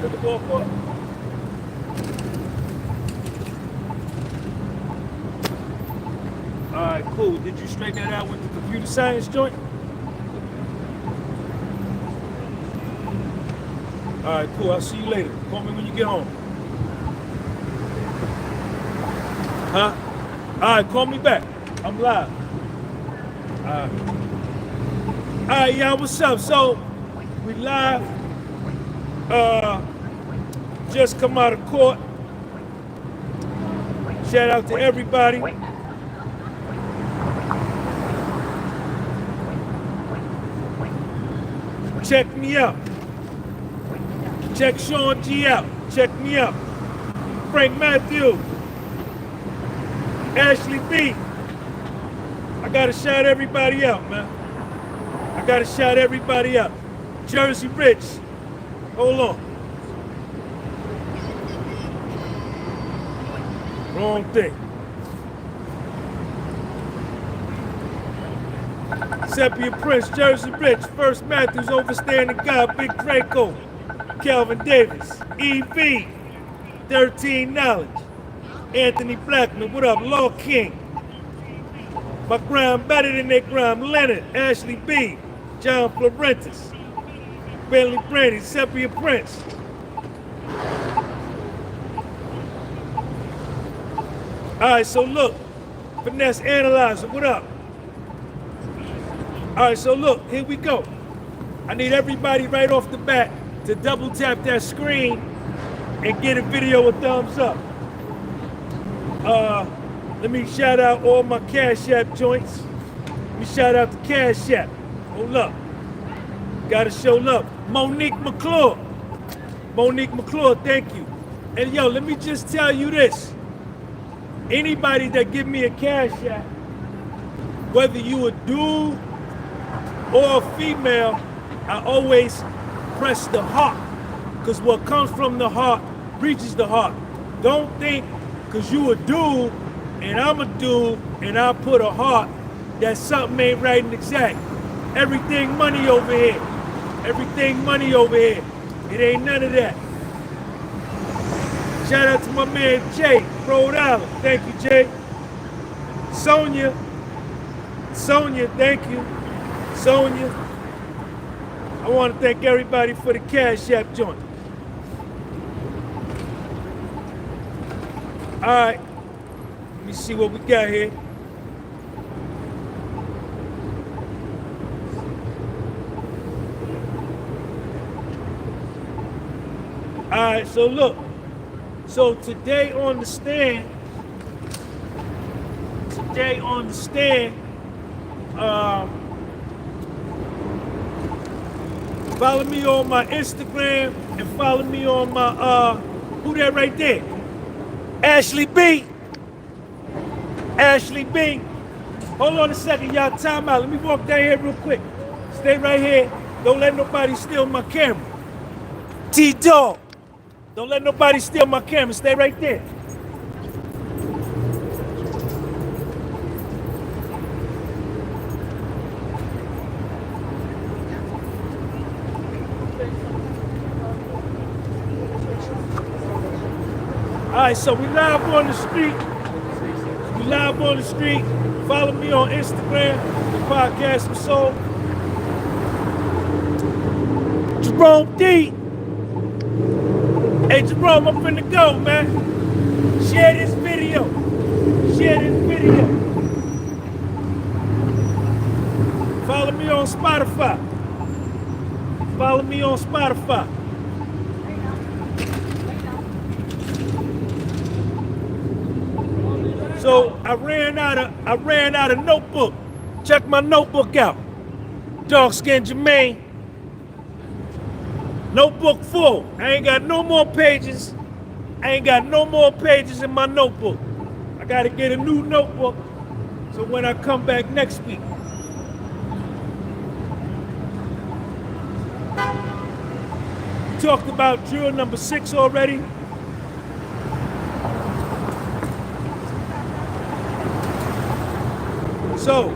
Put the ball for it. All right, cool. Did you straighten that out with the computer science joint? All right, cool. I'll see you later. Call me when you get home. Huh? All right, call me back. I'm live. All right, y'all, what's up? So, we live. Just come out of court. Shout out to everybody. Check me out. Check Sean G out. Check me out. Frank Matthews. Ashley B. I gotta shout everybody out, man. I gotta shout everybody out. Jersey Rich. Hold on. Wrong thing. Sepia Prince, Jersey Rich, First Matthews, Overstanding God, Big Draco, Calvin Davis, EV, 13 Knowledge, Anthony Blackman, what up, Law King, my grind better than they grind, Leonard, Ashley B, John Florentis, Bentley Brady, Sepia Prince. All right, so look, Finesse Analyzer, what up? All right, so look, here we go. I need everybody right off the bat to double tap that screen and get a video a thumbs up. Let me shout out all my Cash App joints. Let me shout out the Cash App. Hold up. Gotta show love. Monique McClure. Monique McClure, thank you. And yo, let me just tell you this. Anybody that give me a Cash App, whether you a dude or a female, I always press the heart. Because what comes from the heart reaches the heart. Don't think because you a dude and I'm a dude and I put a heart that something ain't right and exact. Everything money over here. Everything money over here. It ain't none of that. Shout out to my man Jay, Rhode Island. Thank you, Jay. Sonia, thank you. Sonia. I want to thank everybody for the Cash App joint. All right, let me see what we got here. All right, so look. So today on the stand, follow me on my Instagram and follow me on my, who that right there? Ashley B. Ashley B. Hold on a second, y'all, time out. Let me walk down here real quick. Stay right here. Don't let nobody steal my camera. T-Dog. Don't let nobody steal my camera. Stay right there. All right, so we live on the street. Follow me on Instagram, the podcast of Soul. Jerome D. Hey, Jerome, I'm finna go, man. Share this video. Follow me on Spotify. So I ran out of notebook. Check my notebook out. Dark Skin Jermaine. Notebook full. I ain't got no more pages. In my notebook. I gotta get a new notebook so when I come back next week. We talked about drill number 6 already. So,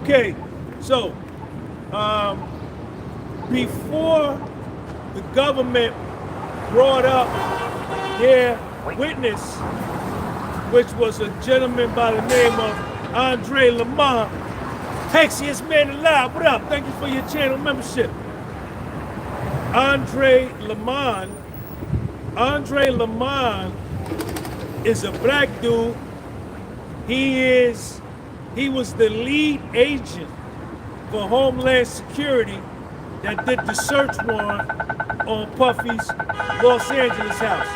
Okay, so before the government brought up their witness, which was a gentleman by the name of Andre Lamont. Hexiest man alive, what up? Thank you for your channel membership. Andre Lamont is a black dude. He was the lead agent for Homeland Security that did the search warrant on Puffy's Los Angeles house.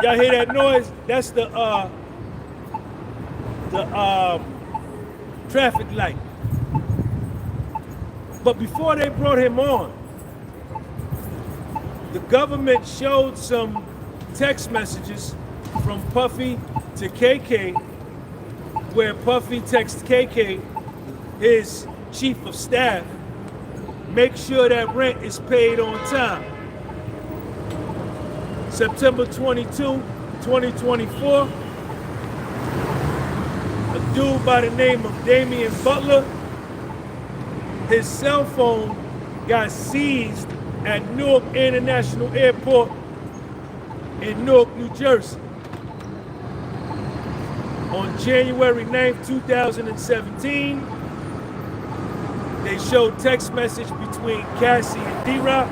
Y'all hear that noise? That's the traffic light. But before they brought him on, the government showed some text messages from Puffy to KK, where Puffy texts KK, his chief of staff, make sure that rent is paid on time. September 22, 2024, a dude by the name of Damian Butler, his cell phone got seized at Newark International Airport in Newark, New Jersey. On January 9th, 2017, they showed text message between Cassie and D-Rock.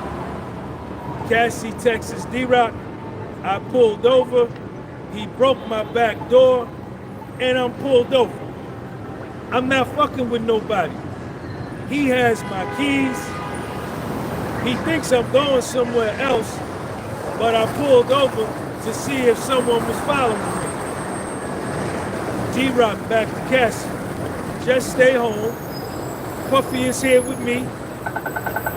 Cassie texts D-Rock, I pulled over, he broke my back door, and I'm pulled over. I'm not fucking with nobody. He has my keys. He thinks I'm going somewhere else, but I pulled over to see if someone was following me. D-Rock back to Cassie. Just stay home. Puffy is here with me.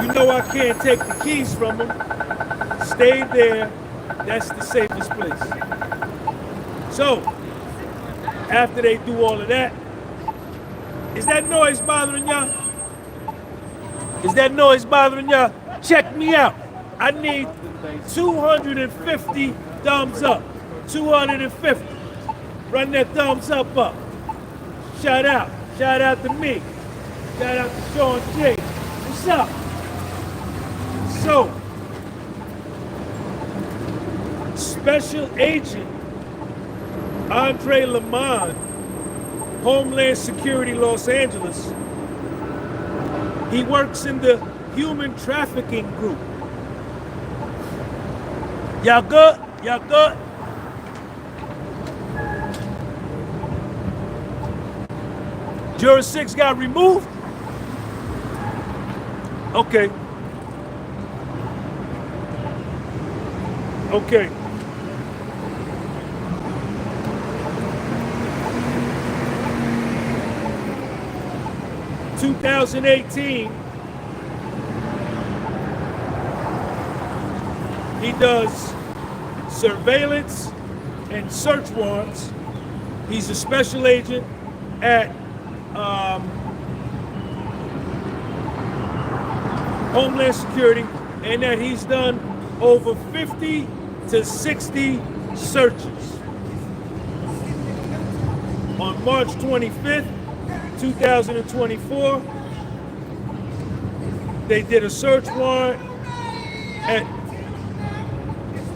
You know I can't take the keys from him. Stay there. That's the safest place. So, after they do all of that, is that noise bothering y'all? Is that noise bothering y'all? Check me out. I need 250 thumbs up. 250. Run that thumbs up. Shout out. Shout out to me. Shout out to Sean J. What's up? So, Special Agent Andre Lamont, Homeland Security, Los Angeles. He works in the human trafficking group. Y'all good? Y'all good? Juror 6 got removed? Okay. Okay. In 2018, he does surveillance and search warrants. He's a special agent at Homeland Security, and that he's done over 50 to 60 searches. On March 25th, 2024, they did a search warrant at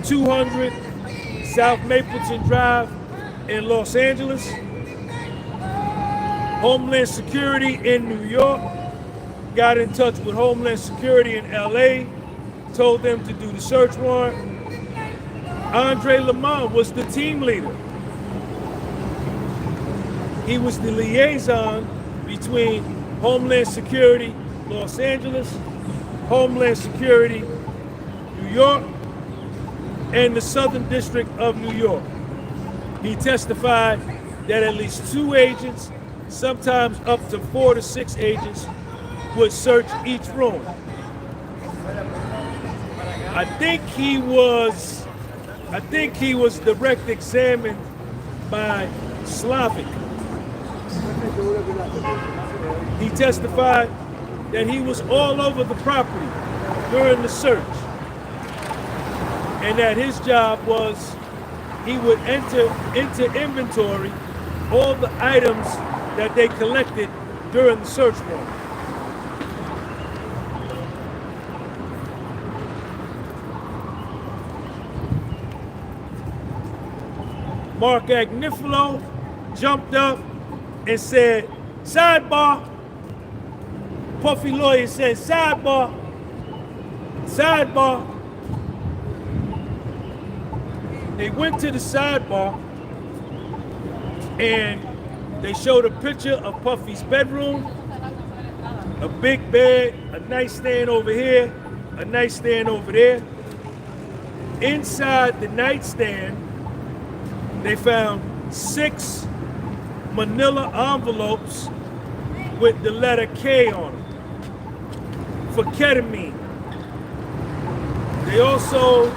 200 South Mapleton Drive in Los Angeles. Homeland Security in New York got in touch with Homeland Security in LA, told them to do the search warrant. Andre Lamont was the team leader. He was the liaison between Homeland Security Los Angeles, Homeland Security New York, and the Southern District of New York. He testified that at least 2 agents, sometimes up to 4 to 6 agents, would search each room. I think he was direct examined by Slavic. He testified that he was all over the property during the search, and that his job was he would enter into inventory all the items that they collected during the search warrant. Marc Agnifilo jumped up and said, sidebar. Puffy lawyer said, sidebar. Sidebar. They went to the sidebar and they showed a picture of Puffy's bedroom, a big bed, a nightstand over here, a nightstand over there. Inside the nightstand, they found 6 manila envelopes with the letter K on them for ketamine. They also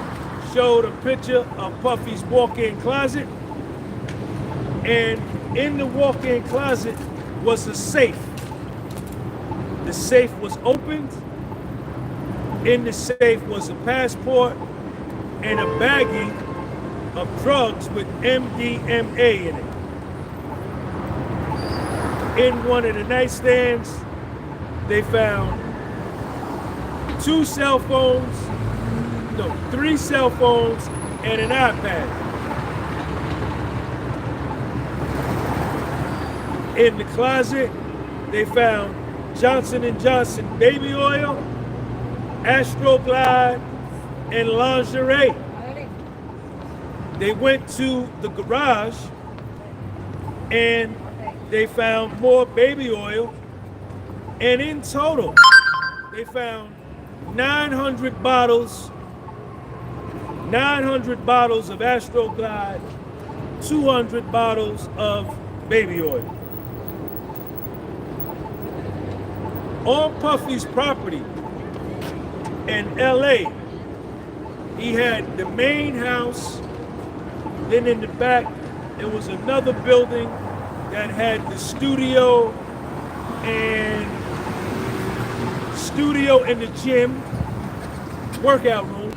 showed a picture of Puffy's walk-in closet, and in the walk-in closet was a safe. The safe was opened. In the safe was a passport and a baggie of drugs with MDMA in it. In one of the nightstands, they found 3 cell phones and an iPad. In the closet, they found Johnson & Johnson baby oil, Astroglide, and lingerie. They went to the garage and they found more baby oil, and in total, they found 900 bottles of Astroglide, 200 bottles of baby oil. On Puffy's property in LA, he had the main house, then in the back, there was another building that had the studio and the gym, workout room.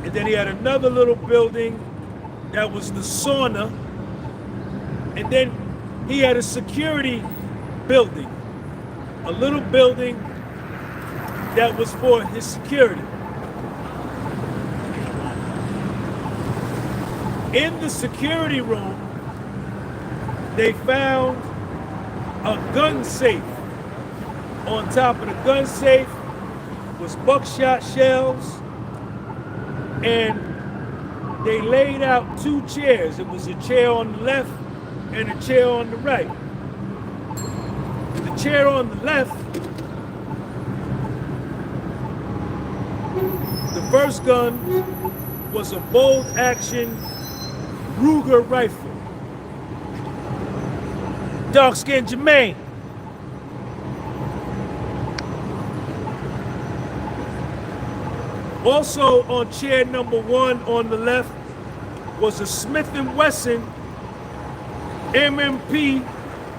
And then he had another little building that was the sauna. And then he had a security building, a little building that was for his security. In the security room, they found a gun safe. On top of the gun safe was buckshot shells, and they laid out 2 chairs. It was a chair on the left and a chair on the right. The chair on the left, the first gun was a bolt action Ruger rifle. Dark skin Jermaine. Also on chair number 1 on the left was a Smith & Wesson MMP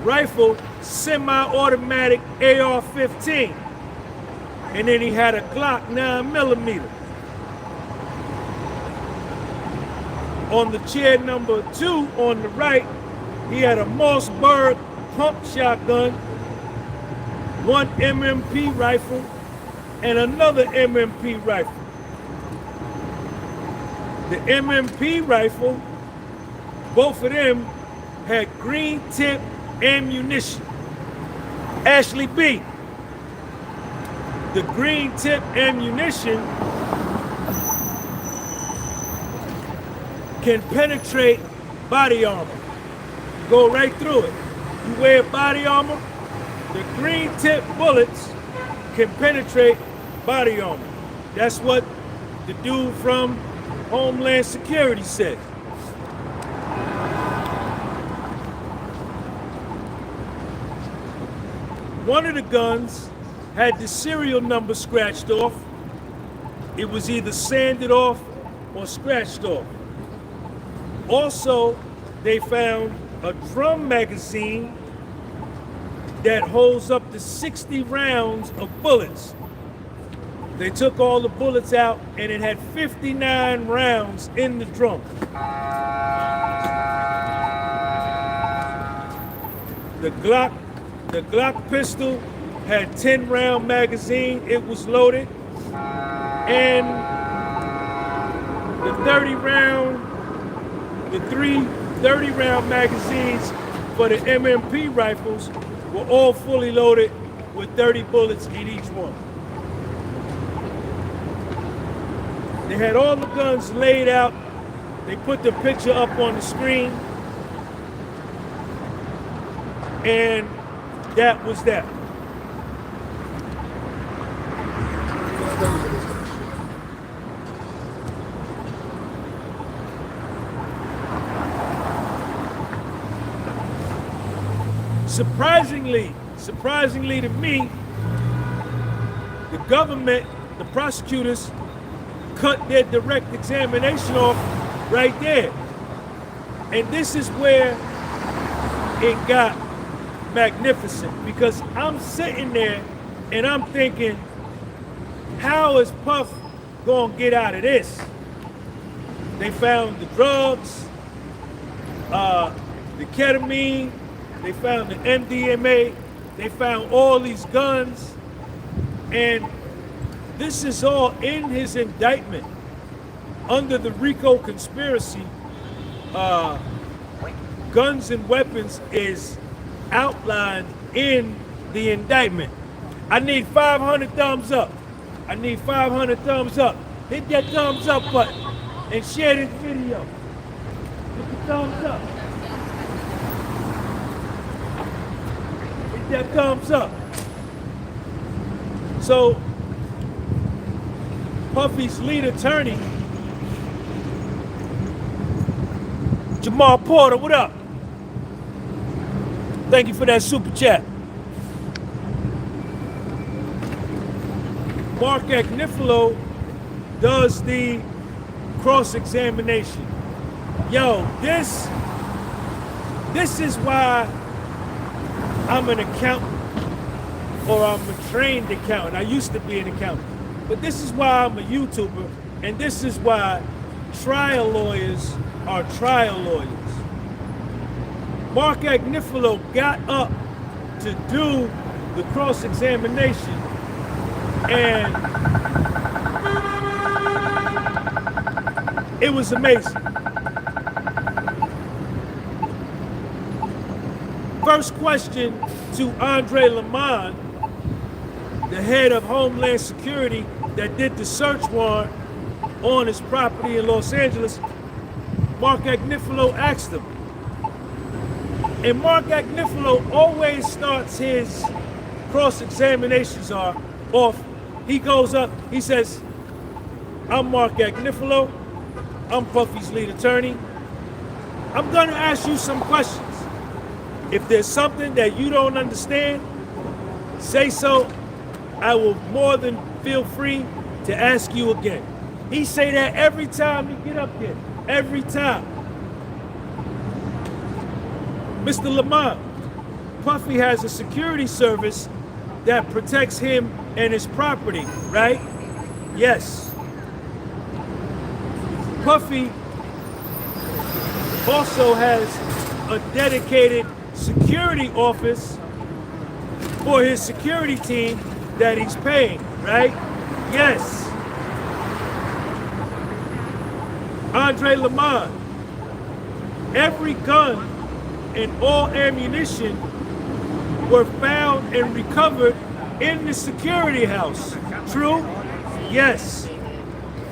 rifle, semi-automatic AR-15. And then he had a Glock 9mm. On the chair number 2 on the right, he had a Mossberg pump shotgun, 1 MMP rifle, and another MMP rifle. The MMP rifle, both of them had green tip ammunition. Ashley B. The green tip ammunition can penetrate body armor. Go right through it. You wear body armor, the green tip bullets can penetrate body armor. That's what the dude from Homeland Security said. One of the guns had the serial number scratched off. It was either sanded off or scratched off. Also, they found a drum magazine that holds up to 60 rounds of bullets. They took all the bullets out and it had 59 rounds in the drum. The Glock pistol had 10-round magazine. It was loaded. And the 3 30-round magazines for the MMP rifles were all fully loaded with 30 bullets in each one. They had all the guns laid out. They put the picture up on the screen. And that was that. Surprisingly to me, the government, the prosecutors, cut their direct examination off right there. And this is where it got magnificent, because I'm sitting there and I'm thinking, how is Puff gonna get out of this? They found the drugs, the ketamine, they found the MDMA, they found all these guns, and this is all in his indictment. Under the RICO conspiracy, guns and weapons is outlined in the indictment. I need 500 thumbs up. I need 500 thumbs up. Hit that thumbs up button and share this video. Hit the thumbs up. Hit that thumbs up. So, Puffy's lead attorney, Jamal Porter, what up? Thank you for that super chat. Marc Agnifilo does the cross-examination. Yo, this is why I'm an accountant, or I'm a trained accountant. I used to be an accountant. But this is why I'm a YouTuber, and this is why trial lawyers are trial lawyers. Marc Agnifilo got up to do the cross-examination, and it was amazing. First question to Andre Lamont, the head of Homeland Security that did the search warrant on his property in Los Angeles. Marc Agnifilo asked him. And Marc Agnifilo always starts his cross-examinations off. He goes up, he says, I'm Marc Agnifilo, I'm Puffy's lead attorney. I'm gonna ask you some questions. If there's something that you don't understand, say so. I will more than feel free to ask you again. He say that every time he get up there, every time. Mr. Lamont, Puffy has a security service that protects him and his property, right? Yes. Puffy also has a dedicated security office for his security team that he's paying, right? Yes. Andre Lamont, every gun and all ammunition were found and recovered in the security house. True? Yes.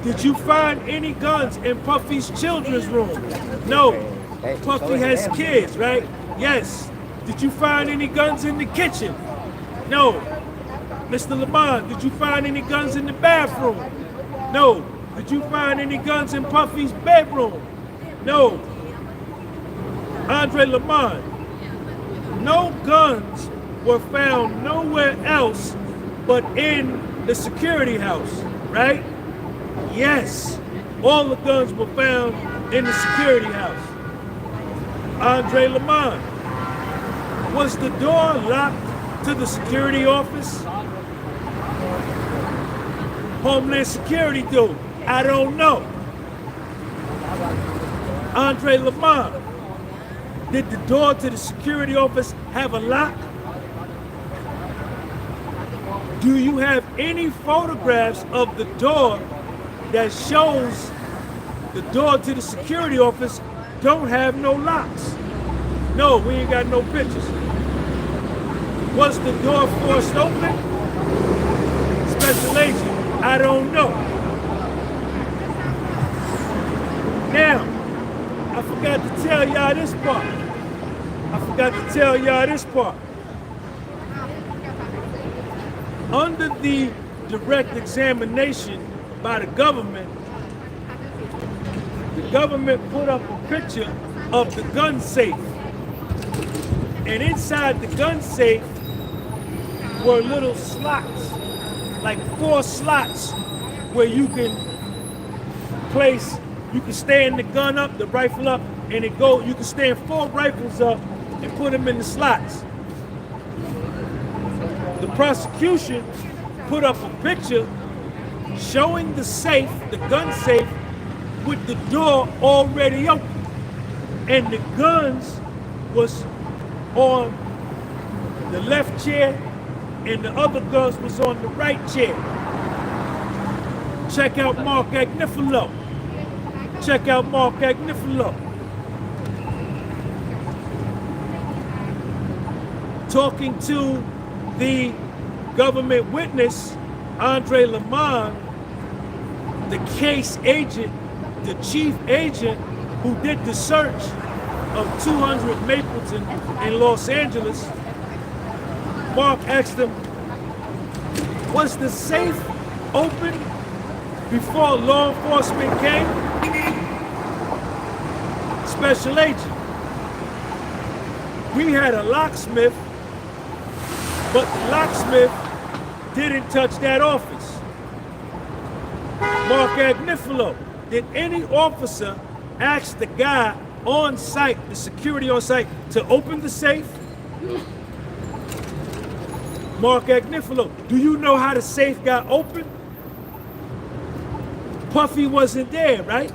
Did you find any guns in Puffy's children's room? No. Puffy has kids, right? Yes. Did you find any guns in the kitchen? No. Mr. Lamont, did you find any guns in the bathroom? No. Did you find any guns in Puffy's bedroom? No. Andre Lamont, no guns were found nowhere else but in the security house, right? Yes. All the guns were found in the security house. Andre Lamont, was the door locked to the security office? Homeland Security do. I don't know. Andre Lamont, Did the door to the security office have a lock? Do you have any photographs of the door that shows the door to the security office don't have no locks? No, we ain't got no pictures. Was the door forced open? Special agent, I don't know. Now, I forgot to tell y'all this part. Under the direct examination by the government put up a picture of the gun safe. And inside the gun safe were little slots, like 4 slots where you can stand the gun up, the rifle up, and you can stand 4 rifles up and put them in the slots. The prosecution put up a picture showing the safe, the gun safe, with the door already open. And the guns was on the left chair and the other guns was on the right chair. Check out Marc Agnifilo. Talking to the government witness, Andre Lamont, the case agent, the chief agent who did the search of 200 Mapleton in Los Angeles. Marc asked him, was the safe open before law enforcement came? Special agent, we had a locksmith, but the locksmith didn't touch that office. Marc Agnifilo, did any officer ask the guy on site, the security on site, to open the safe? Marc Agnifilo, do you know how the safe got open? Puffy wasn't there, right?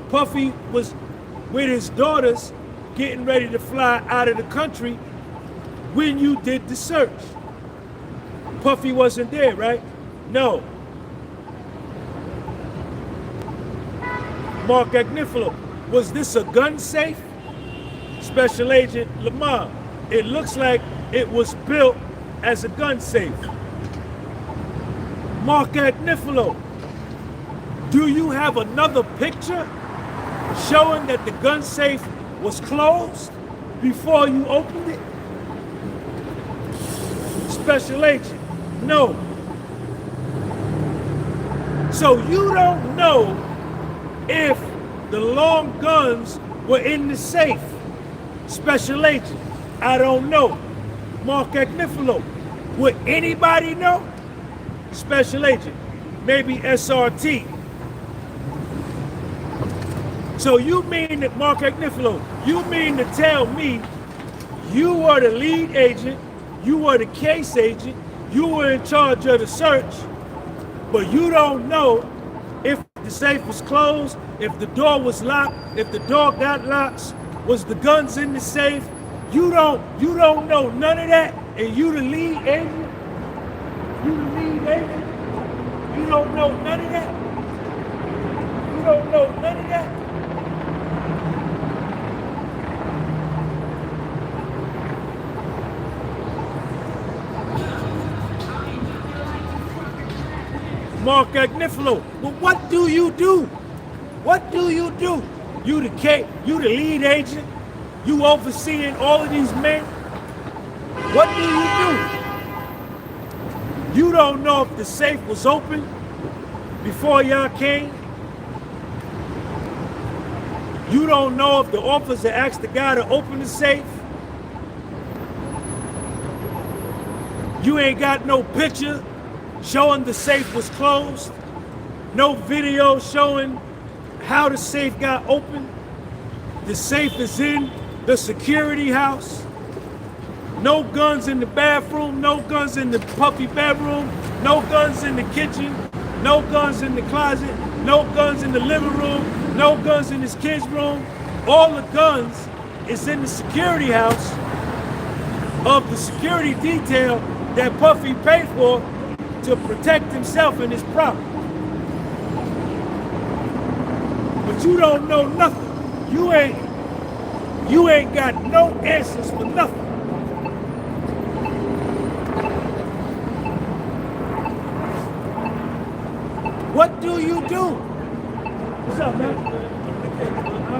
Puffy was with his daughters getting ready to fly out of the country when you did the search. Puffy wasn't there, right? No. Marc Agnifilo, was this a gun safe? Special Agent Lamont, it looks like it was built as a gun safe. Marc Agnifilo, do you have another picture showing that the gun safe was closed before you opened it? Special Agent, no. So you don't know if the long guns were in the safe. Special Agent, I don't know. Marc Agnifilo, would anybody know? Special Agent, maybe SRT. So you mean that, Marc Agnifilo, you mean to tell me you were the lead agent, you were the case agent, you were in charge of the search, but you don't know if the safe was closed, if the door was locked, if the door got locks, was the guns in the safe? You don't know none of that, and you the lead agent? You the lead agent? You don't know none of that? You don't know none of that? Marc Agnifilo, but what do you do? What do you do? You the lead agent? You overseeing all of these men? What do you do? You don't know if the safe was open before y'all came? You don't know if the officer asked the guy to open the safe? You ain't got no picture showing the safe was closed? No video showing how the safe got open? The safe is in the security house. No guns in the bathroom, no guns in the Puffy bedroom, no guns in the kitchen, no guns in the closet, no guns in the living room, no guns in his kid's room. All the guns is in the security house of the security detail that Puffy paid for to protect himself and his property. But you don't know nothing. You ain't got no answers for nothing. What do you do? What's up, man? I don't.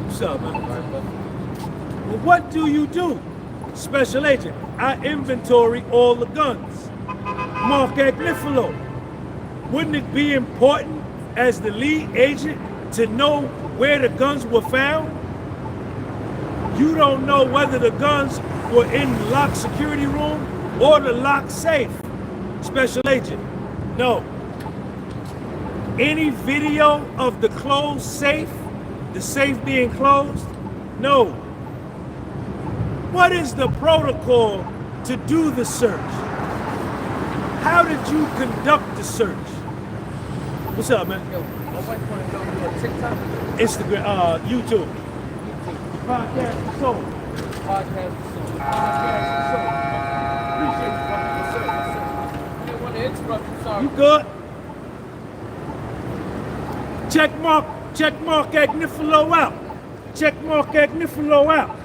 What's up, man? Well, what do you do? Special agent, I inventory all the guns. Marc Agnifilo, wouldn't it be important as the lead agent to know where the guns were found? You don't know whether the guns were in the locked security room or the locked safe. Special agent, no. Any video of the closed safe, the safe being closed? No. What is the protocol to do the search? How did you conduct the search? What's up, man? Yo, my wife want to know you on TikTok? Instagram, YouTube. Podcast for soul. Podcast for soul. Podcast for soul. Appreciate you, brother. Yes, sir. Yes, sir. I didn't want to interrupt you, sorry. You good? Check Marc Agnifilo out. Check Marc Agnifilo out.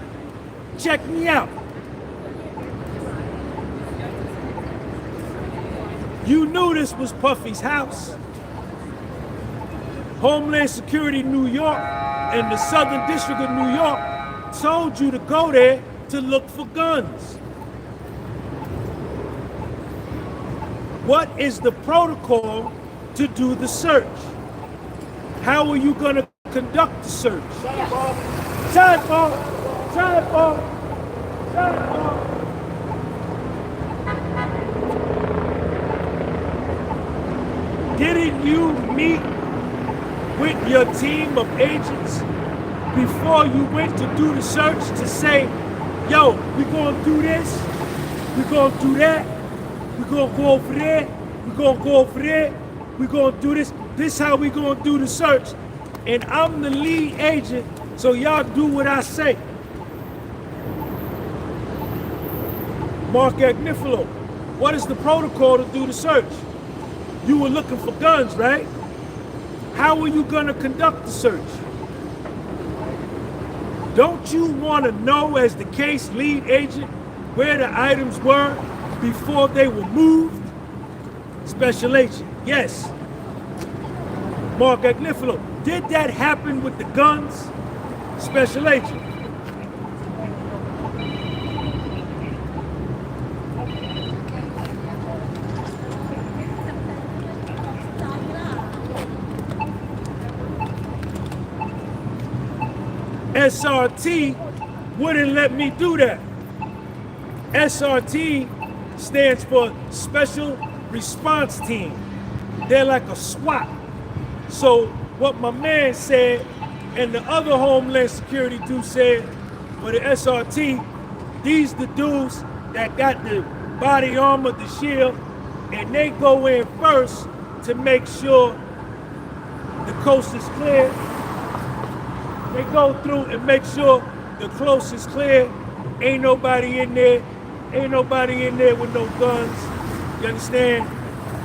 Check me out. You knew this was Puffy's house. Homeland Security New York and the Southern District of New York told you to go there to look for guns. What is the protocol to do the search? How are you going to conduct the search? Sidebar! Sidebar! Sidebar! Didn't you meet with your team of agents before you went to do the search to say, yo, we're going to do this, we're going to do that, we're going to go over there, we're going to go over there, we're going to do this, this is how we're going to do the search. And I'm the lead agent, so y'all do what I say. Marc Agnifilo, what is the protocol to do the search? You were looking for guns, right? How are you going to conduct the search? Don't you want to know, as the case lead agent, where the items were before they were moved? Special agent, yes. Marc Agnifilo, did that happen with the guns? Special agent. SRT wouldn't let me do that. SRT stands for Special Response Team. They're like a SWAT. So what my man said and the other Homeland Security dude said for the SRT, these the dudes that got the body armor, the shield, and they go in first to make sure the coast is clear. They go through and make sure the coast is clear. Ain't nobody in there. Ain't nobody in there with no guns. You understand?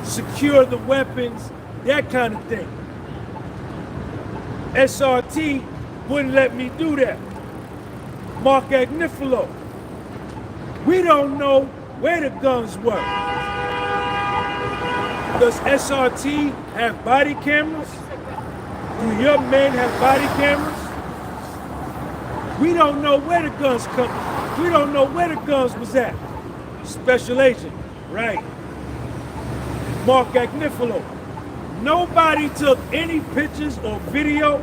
Secure the weapons, that kind of thing. SRT wouldn't let me do that. Marc Agnifilo, we don't know where the guns were. Does SRT have body cameras? Do your men have body cameras? We don't know where the guns come. We don't know where the guns was at. Special agent, right. Marc Agnifilo, nobody took any pictures or video.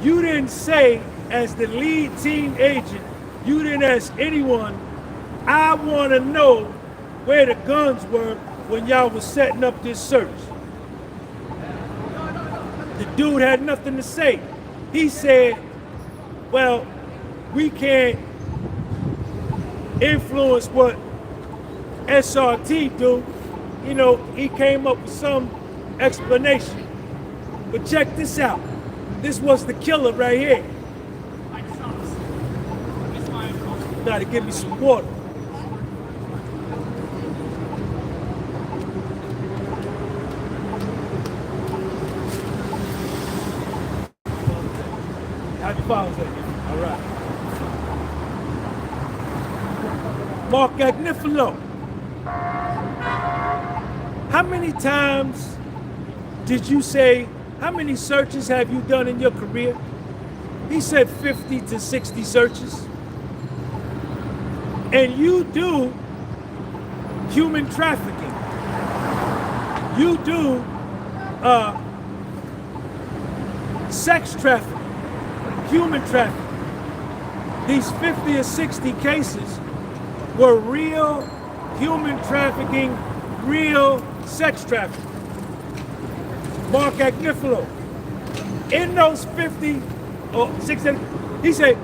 You didn't say, as the lead team agent, you didn't ask anyone, I want to know where the guns were when y'all was setting up this search. The dude had nothing to say. He said, well, we can't influence what SRT do. You know, he came up with some explanation. But check this out. This was the killer right here. Now to give me some water. Happy Father's Day. All right. Marc Agnifilo. How many times did you say, how many searches have you done in your career? He said 50 to 60 searches. And you do human trafficking. You do sex trafficking, human trafficking. These 50 or 60 cases were real human trafficking, real sex trafficking. Marc Agnifilo, in those 50 or 60, he said,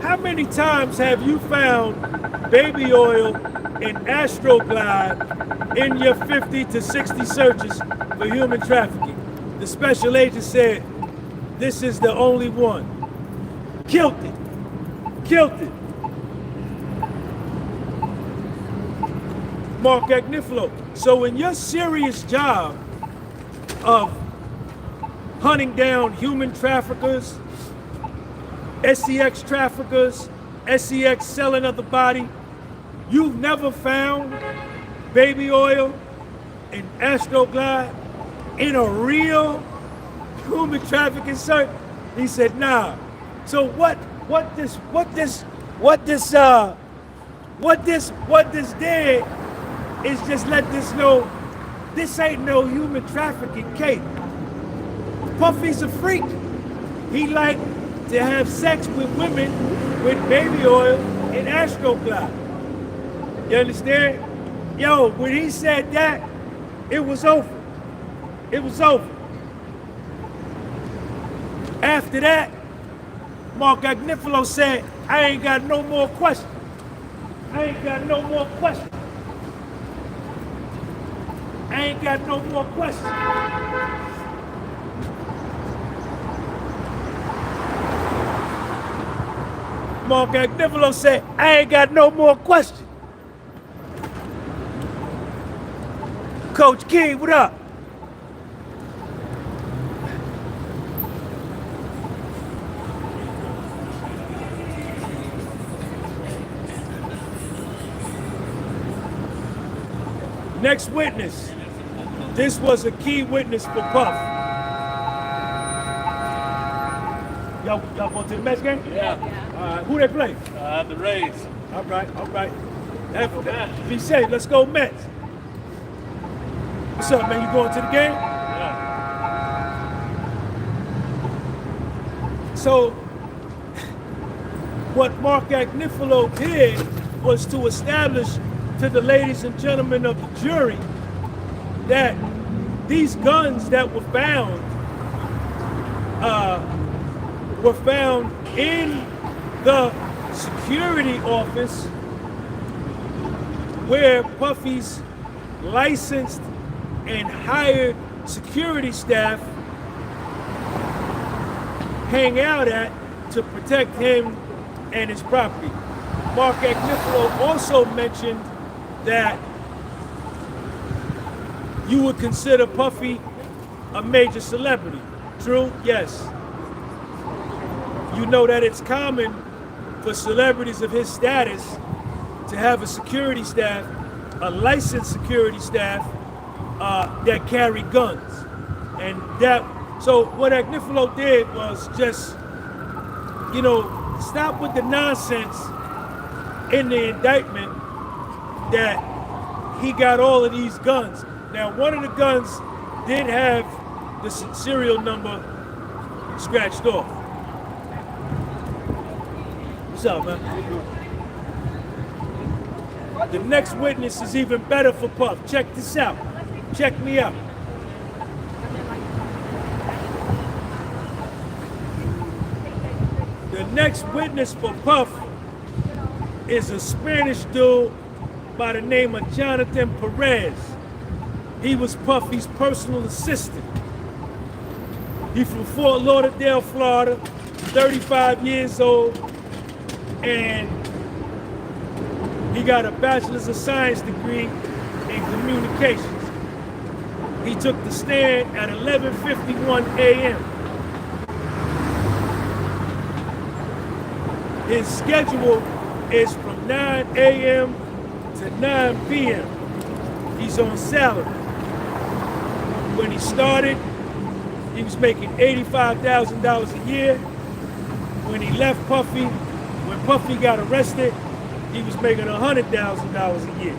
how many times have you found baby oil and Astroglide in your 50 to 60 searches for human trafficking? The special agent said, this is the only one. Killed it. Killed it. Marc Agnifilo. So in your serious job of hunting down human traffickers, SEX traffickers, SEX selling of the body, you've never found baby oil and Astroglide in a real human trafficking search? He said, nah. So what this did is just let this know this ain't no human trafficking case. Puffy's a freak. He like to have sex with women with baby oil and Astroglide. You understand? Yo, when he said that, it was over. It was over. After that, Marc Agnifilo said, I ain't got no more questions. I ain't got no more questions. I ain't got no more questions. Marc Agnifilo said, I ain't got no more questions. Coach King, what up? Next witness. This was a key witness for Puff. Y'all going to the Mets game? Yeah. Who they play? The Rays. All right. Be safe. Let's go Mets. What's up, man? You going to the game? Yeah. So, what Marc Agnifilo did was to establish to the ladies and gentlemen of the jury that these guns that were found in the security office where Puffy's licensed and hired security staff hang out at to protect him and his property. Marc Agnifilo also mentioned that you would consider Puffy a major celebrity. True? Yes. You know that it's common for celebrities of his status to have a security staff, a licensed security staff that carry guns. And so what Agnifilo did was just, stop with the nonsense in the indictment that he got all of these guns. Now, one of the guns did have the serial number scratched off. What's up, man? The next witness is even better for Puff. Check this out. Check me out. The next witness for Puff is a Spanish dude by the name of Jonathan Perez. He was Puffy's personal assistant. He's from Fort Lauderdale, Florida, 35 years old, and he got a Bachelor's of Science degree in communications. He took the stand at 11:51 a.m. His schedule is from 9 a.m. to 9 p.m. He's on salary. When he started, he was making $85,000 a year. When he left Puffy, when Puffy got arrested, he was making $100,000 a year.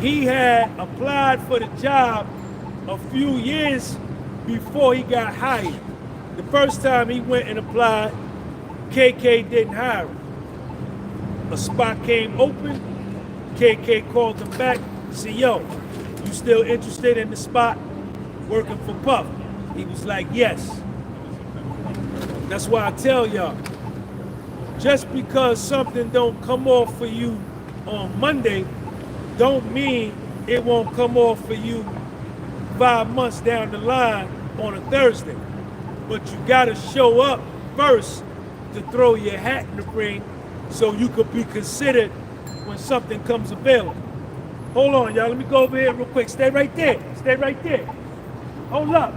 He had applied for the job a few years before he got hired. The first time he went and applied, KK didn't hire him. A spot came open, KK called him back, said, yo, you still interested in the spot working for Puff? He was like, yes. That's why I tell y'all, just because something don't come off for you on Monday, don't mean it won't come off for you 5 months down the line on a Thursday. But you gotta show up first to throw your hat in the ring so you could be considered when something comes available. Hold on, y'all, let me go over here real quick. Stay right there, stay right there. Hold up.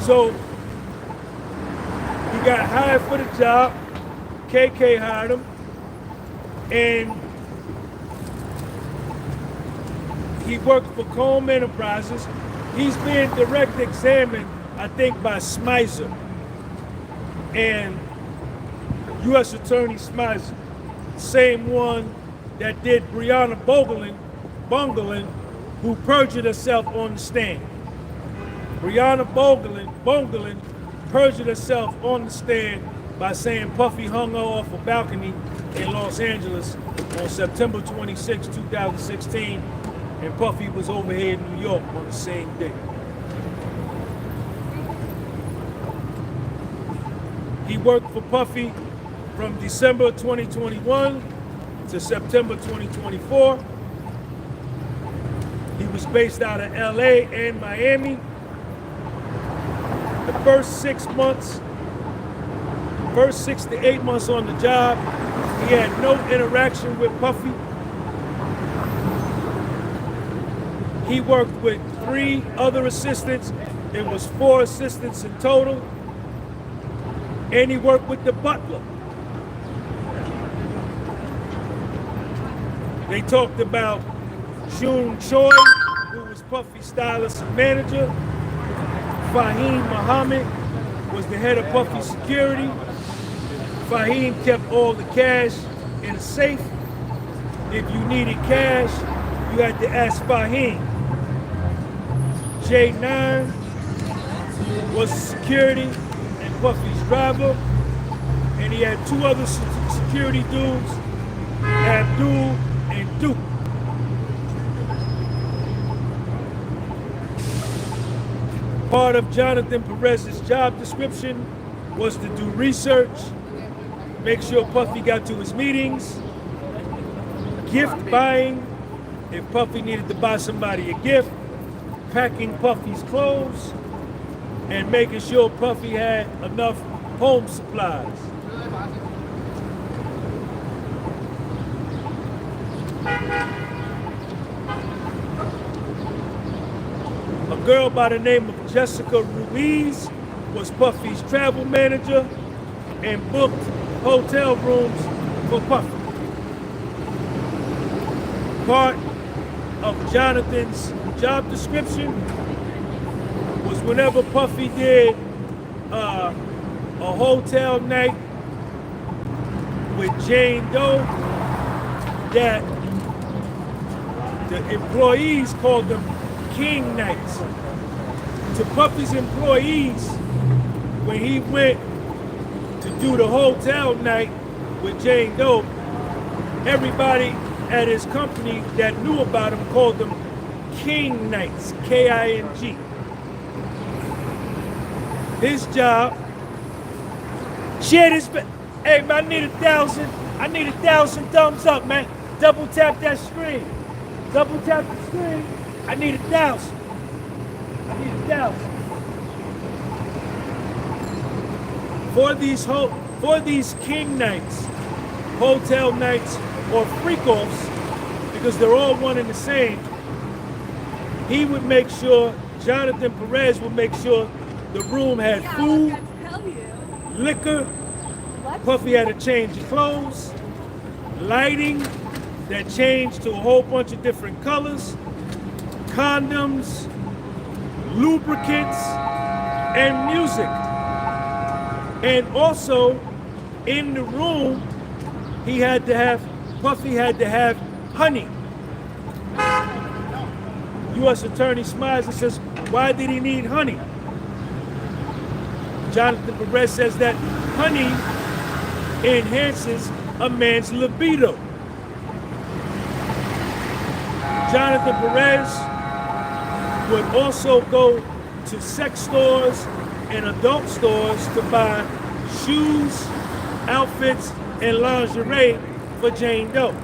So, he got hired for the job, KK hired him, and he worked for Comb Enterprises. He's being direct examined, I think, by Smizer and U.S. Attorney Smizer, same one that did Breonna Bongolin, who perjured herself on the stand. Breonna Bongolin perjured herself on the stand by saying Puffy hung her off a balcony in Los Angeles on September 26, 2016, and Puffy was over here in New York on the same day. He worked for Puffy from December 2021 to September 2024. He was based out of LA and Miami. The first 6 to 8 months on the job, he had no interaction with Puffy. He worked with 3 other assistants. It was 4 assistants in total. And he worked with the butler. They talked about June Choi, who was Puffy's stylist and manager. Fahim Muhammad was the head of Puffy security. Fahim kept all the cash in a safe. If you needed cash, you had to ask Fahim. J9 was security and Puffy's driver. And he had 2 other security dudes, Abdul and Duke. Part of Jonathan Perez's job description was to do research, make sure Puffy got to his meetings, gift buying, if Puffy needed to buy somebody a gift, packing Puffy's clothes, and making sure Puffy had enough home supplies. A girl by the name of Jessica Ruiz was Puffy's travel manager and booked hotel rooms for Puffy. Part of Jonathan's job description was whenever Puffy did a hotel night with Jane Doe, that the employees called them King Nights. To Puffy's employees, when he went to do the hotel night with Jane Doe, everybody at his company that knew about him called them King Nights, K-I-N-G. His job. Share this. Hey man, I need 1,000. I need 1,000 thumbs up, man. Double tap that screen. Double tap the screen. I need 1,000. I need 1,000. For these king nights, hotel nights, or freak-offs, because they're all one and the same, he would make sure, Jonathan Perez would make sure the room had food, liquor, Puffy had to change his clothes, lighting that changed to a whole bunch of different colors, condoms, lubricants, and music. And also, in the room, Puffy had to have honey. U.S. Attorney smiles and says, why did he need honey? Jonathan Perez says that honey enhances a man's libido. Jonathan Perez would also go to sex stores and adult stores to buy shoes, outfits, and lingerie for Jane Doe.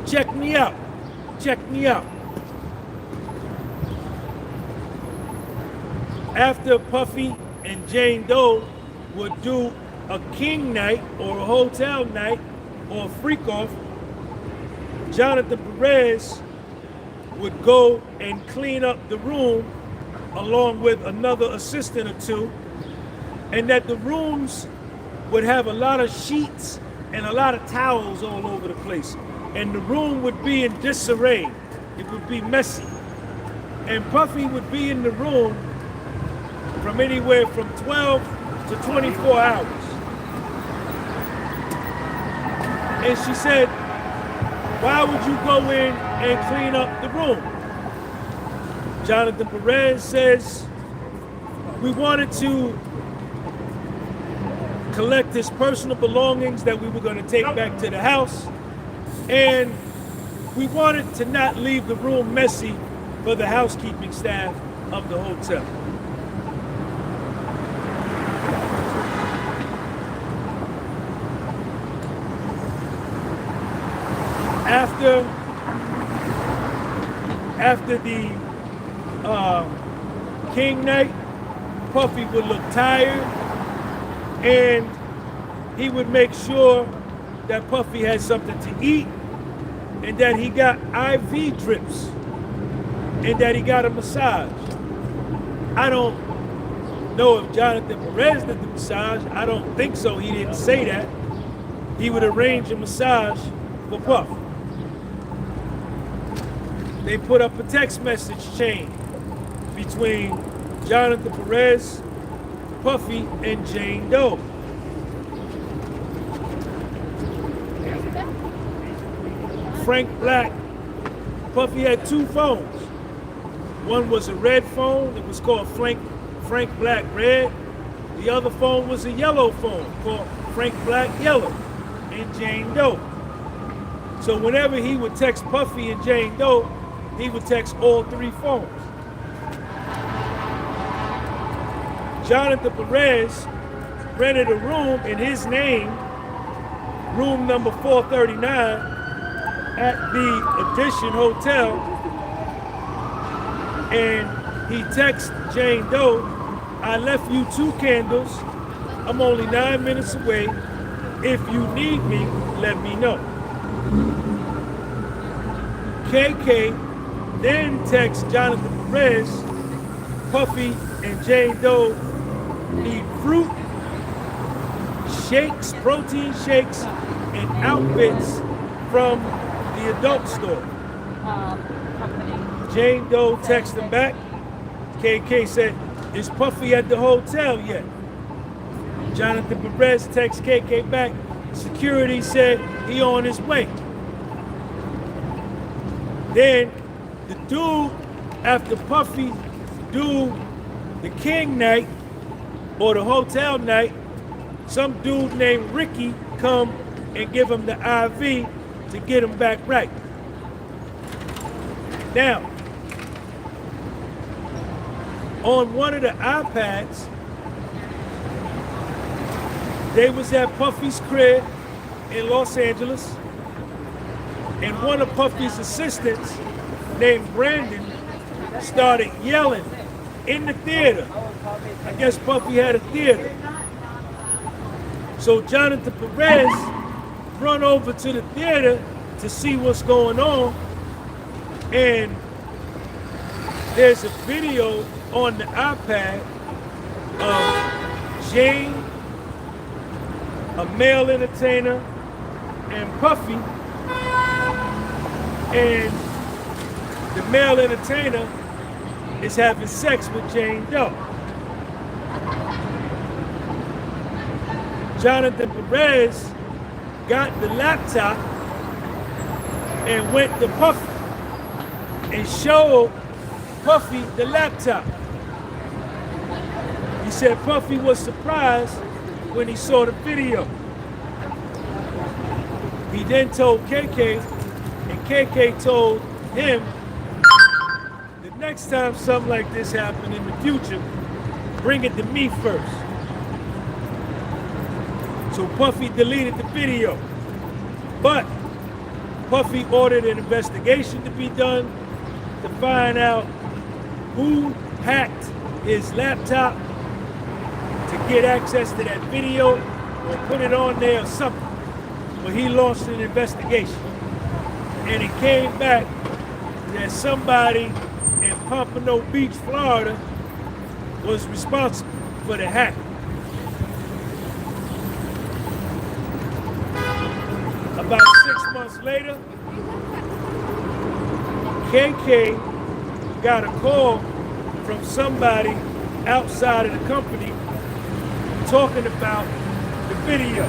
Check me out. Check me out. After Puffy and Jane Doe would do a king night or a hotel night or a freak-off, Jonathan Perez would go and clean up the room along with another assistant or two, and that the rooms would have a lot of sheets and a lot of towels all over the place. And the room would be in disarray. It would be messy. And Puffy would be in the room from anywhere from 12 to 24 hours. And she said, why would you go in and clean up the room? Jonathan Perez says, we wanted to collect his personal belongings that we were going to take back to the house. And we wanted to not leave the room messy for the housekeeping staff of the hotel. After the king night, Puffy would look tired, and he would make sure that Puffy had something to eat, and that he got IV drips, and that he got a massage. I don't know if Jonathan Perez did the massage. I don't think so. He didn't say that. He would arrange a massage for Puff. They put up a text message chain between Jonathan Perez, Puffy, and Jane Doe. Frank Black, Puffy had two phones. One was a red phone, it was called Frank Black Red. The other phone was a yellow phone called Frank Black Yellow and Jane Doe. So whenever he would text Puffy and Jane Doe, he would text all three phones. Jonathan Perez rented a room in his name, room number 439, at the Edition Hotel, and he texted Jane Doe, I left you 2 candles. I'm only 9 minutes away. If you need me, let me know. KK then texts Jonathan Perez, Puffy and Jane Doe need fruit, shakes, protein shakes, and outfits from the adult store. Jane Doe texted him back. KK said, is Puffy at the hotel yet? Jonathan Perez texts KK back. Security said he on his way. Then the dude, after Puffy do the king night or the hotel night, some dude named Ricky come and give him the IV to get him back right. Now, on one of the iPads, they was at Puffy's crib in Los Angeles, and one of Puffy's assistants named Brandon started yelling in the theater. I guess Puffy had a theater. So Jonathan Perez run over to the theater to see what's going on, and there's a video on the iPad of Jane, a male entertainer, and Puffy, and the male entertainer is having sex with Jane Doe. Jonathan Perez got the laptop and went to Puffy and showed Puffy the laptop. He said Puffy was surprised when he saw the video. He then told KK, and KK told him, the next time something like this happens in the future, bring it to me first. So Puffy deleted the video. But Puffy ordered an investigation to be done to find out who hacked his laptop to get access to that video or put it on there or something. But he launched an investigation. And it came back that somebody in Pompano Beach, Florida was responsible for the hack. About 6 months later, KK got a call from somebody outside of the company talking about the video.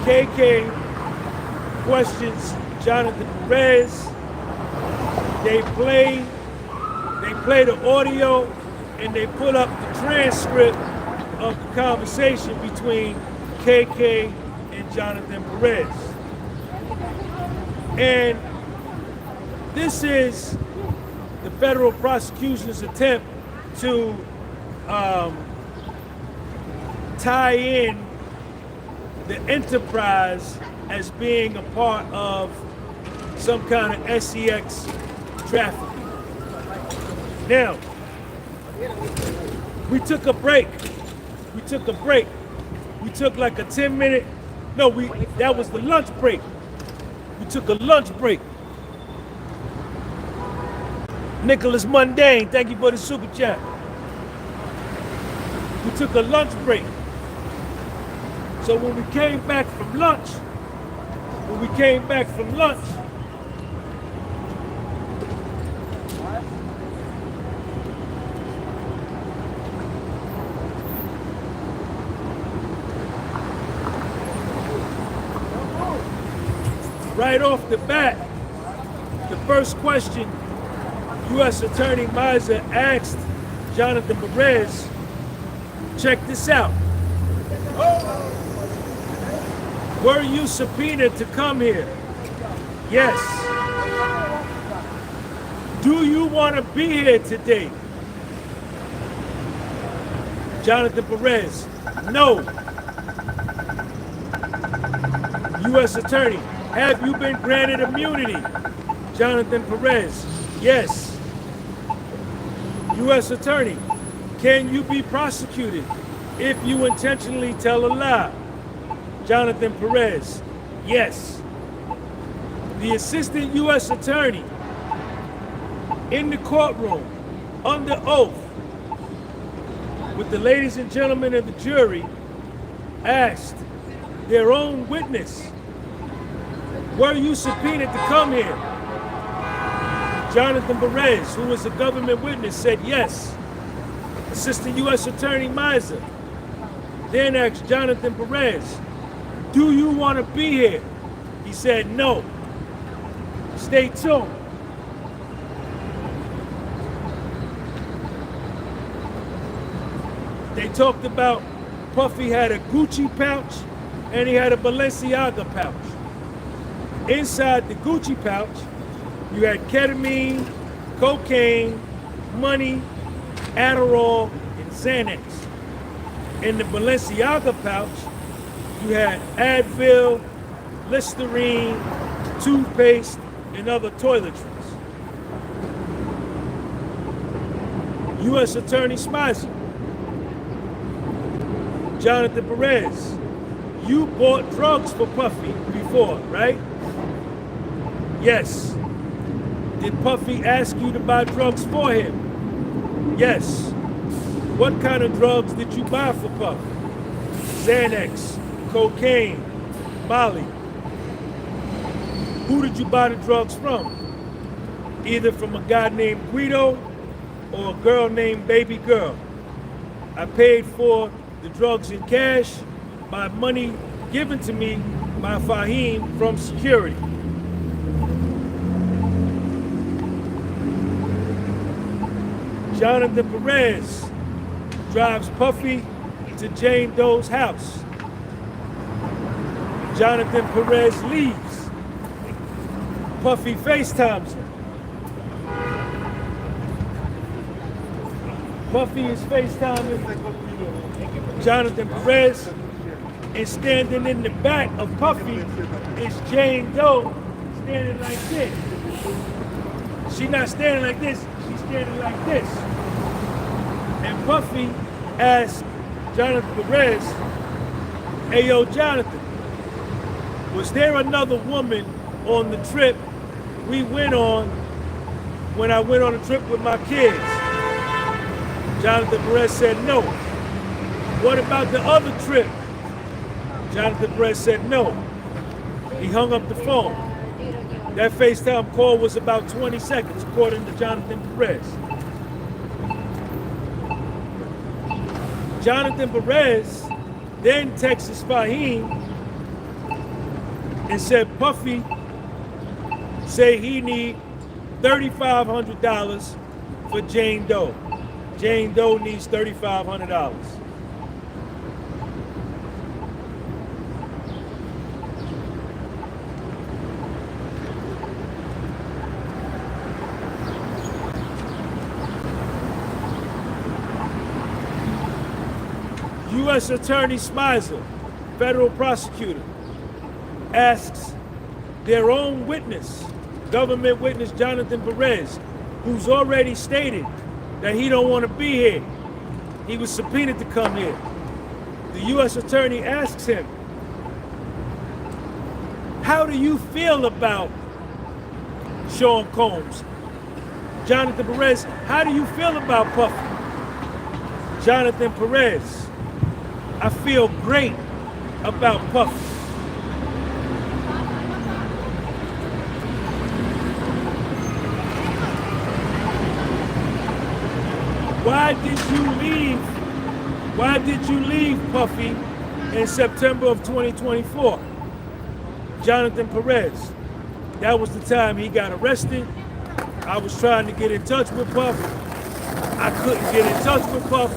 KK questions Jonathan Perez. They play the audio and they put up the transcript of the conversation between KK and Jonathan Perez. And this is the federal prosecution's attempt to tie in the enterprise as being a part of some kind of SEX trafficking. Now, we took a break. We took like a 10-minute, that was the lunch break. We took a lunch break. Nicholas Mundane, thank you for the super chat. We took a lunch break. So when we came back from lunch, right off the bat, the first question U.S. Attorney Miser asked Jonathan Perez, check this out. Were you subpoenaed to come here? Yes. Do you want to be here today? Jonathan Perez, no. U.S. Attorney, have you been granted immunity? Jonathan Perez, yes. U.S. Attorney, can you be prosecuted if you intentionally tell a lie? Jonathan Perez, yes. The Assistant U.S. Attorney in the courtroom under oath with the ladies and gentlemen of the jury asked their own witness, were you subpoenaed to come here? Jonathan Perez, who was a government witness, said yes. Assistant U.S. Attorney Miser then asked Jonathan Perez, do you want to be here? He said no. Stay tuned. They talked about Puffy had a Gucci pouch and he had a Balenciaga pouch. Inside the Gucci pouch, you had ketamine, cocaine, money, Adderall, and Xanax. In the Balenciaga pouch, you had Advil, Listerine, toothpaste, and other toiletries. U.S. Attorney Smizey, Jonathan Perez, you bought drugs for Puffy before, right? Yes. Did Puffy ask you to buy drugs for him? Yes. What kind of drugs did you buy for Puffy? Xanax, cocaine, Molly. Who did you buy the drugs from? Either from a guy named Guido or a girl named Baby Girl. I paid for the drugs in cash by money given to me by Fahim from security. Jonathan Perez drives Puffy to Jane Doe's house. Jonathan Perez leaves. Puffy FaceTimes him. Puffy is FaceTiming Jonathan Perez, and standing in the back of Puffy is Jane Doe standing like this. She's not standing like this, she's standing like this. And Puffy asked Jonathan Perez, hey yo Jonathan, was there another woman on the trip we went on when I went on a trip with my kids? Jonathan Perez said no. What about the other trip? Jonathan Perez said no. He hung up the phone. That FaceTime call was about 20 seconds, according to Jonathan Perez. Jonathan Perez then texted Fahim and said Puffy say he need $3,500 for Jane Doe. Jane Doe needs $3,500. U.S. Attorney Smizey, federal prosecutor, asks their own witness, government witness Jonathan Perez, who's already stated that he don't want to be here. He was subpoenaed to come here. The U.S. Attorney asks him, how do you feel about Sean Combs? Jonathan Perez, how do you feel about Puffy? Jonathan Perez, I feel great about Puffy. Why did you leave Puffy in September of 2024? Jonathan Perez, that was the time he got arrested. I was trying to get in touch with Puff. I couldn't get in touch with Puff.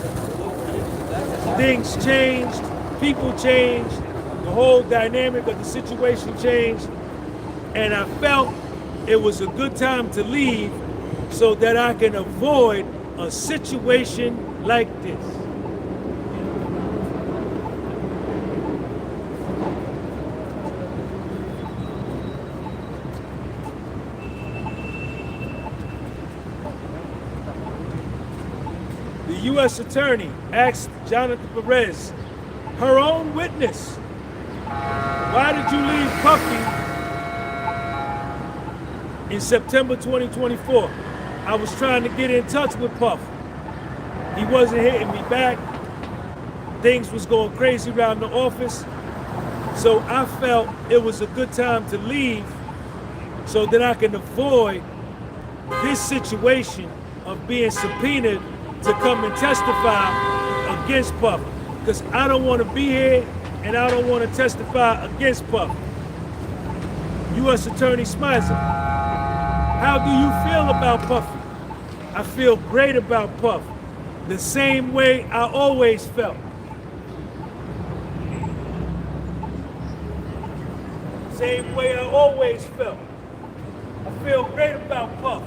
Things changed, people changed, the whole dynamic of the situation changed, and I felt it was a good time to leave so that I can avoid a situation like this. The U.S. Attorney asked Jonathan Perez, her own witness, why did you leave Puffy in September 2024? I was trying to get in touch with Puff. He wasn't hitting me back. Things was going crazy around the office. So I felt it was a good time to leave so that I can avoid this situation of being subpoenaed to come and testify against Puff. Because I don't want to be here and I don't want to testify against Puff. U.S. Attorney Smizey, how do you feel about Puffy? I feel great about Puff. the same way I always felt. Same way I always felt. I feel great about Puff.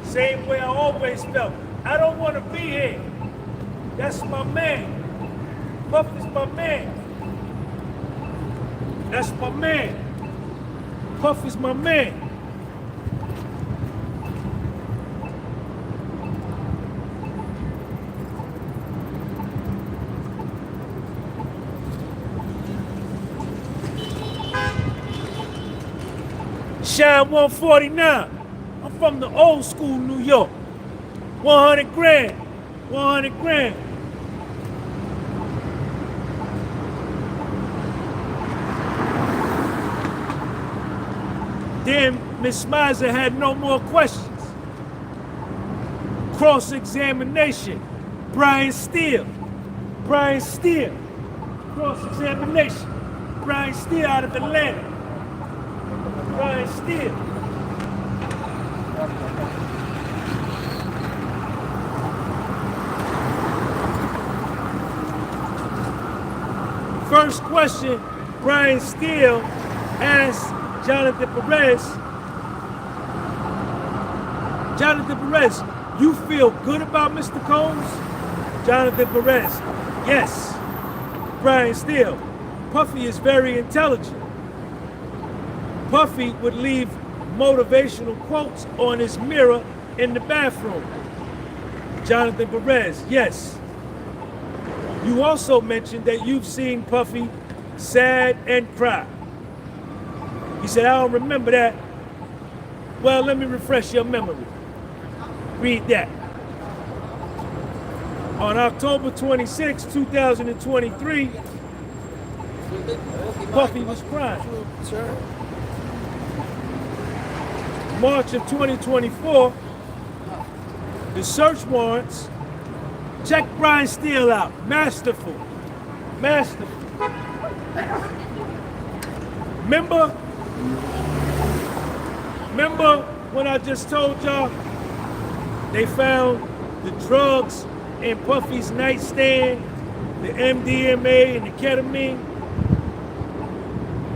Same way I always felt. I don't want to be here. That's my man. Puff is my man. That's my man. Puff is my man. Shine 149. I'm from the old school New York. 100 grand. 100 grand. Then Miss Mizer had no more questions. Cross-examination. Brian Steele. Brian Steele. Cross-examination. Brian Steele out of Atlanta. Brian Steele. First question Brian Steele asked Jonathan Perez. Jonathan Perez, you feel good about Mr. Combs? Jonathan Perez, yes. Brian Steele, Puffy is very intelligent. Puffy would leave motivational quotes on his mirror in the bathroom. Jonathan Perez, yes. You also mentioned that you've seen Puffy sad and cry. He said, I don't remember that. Well, let me refresh your memory. Read that. On October 26, 2023, Puffy was crying. March of 2024, the search warrants. Check Brian Steele out. Masterful. Masterful. Remember when I just told y'all they found the drugs in Puffy's nightstand, the MDMA and the ketamine?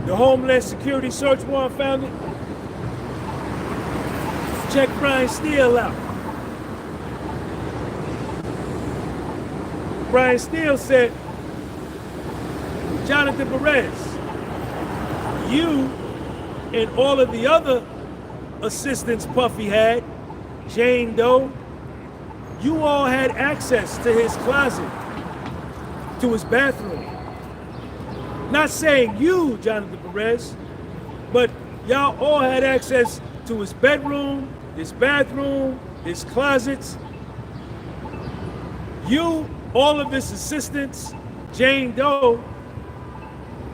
The Homeland Security search warrant found it. Check Brian Steele out. Brian Steele said, Jonathan Perez, you and all of the other assistants Puffy had, Jane Doe, you all had access to his closet, to his bathroom. Not saying you, Jonathan Perez, but y'all all had access to his bedroom, his bathroom, his closets. You, all of his assistants, Jane Doe,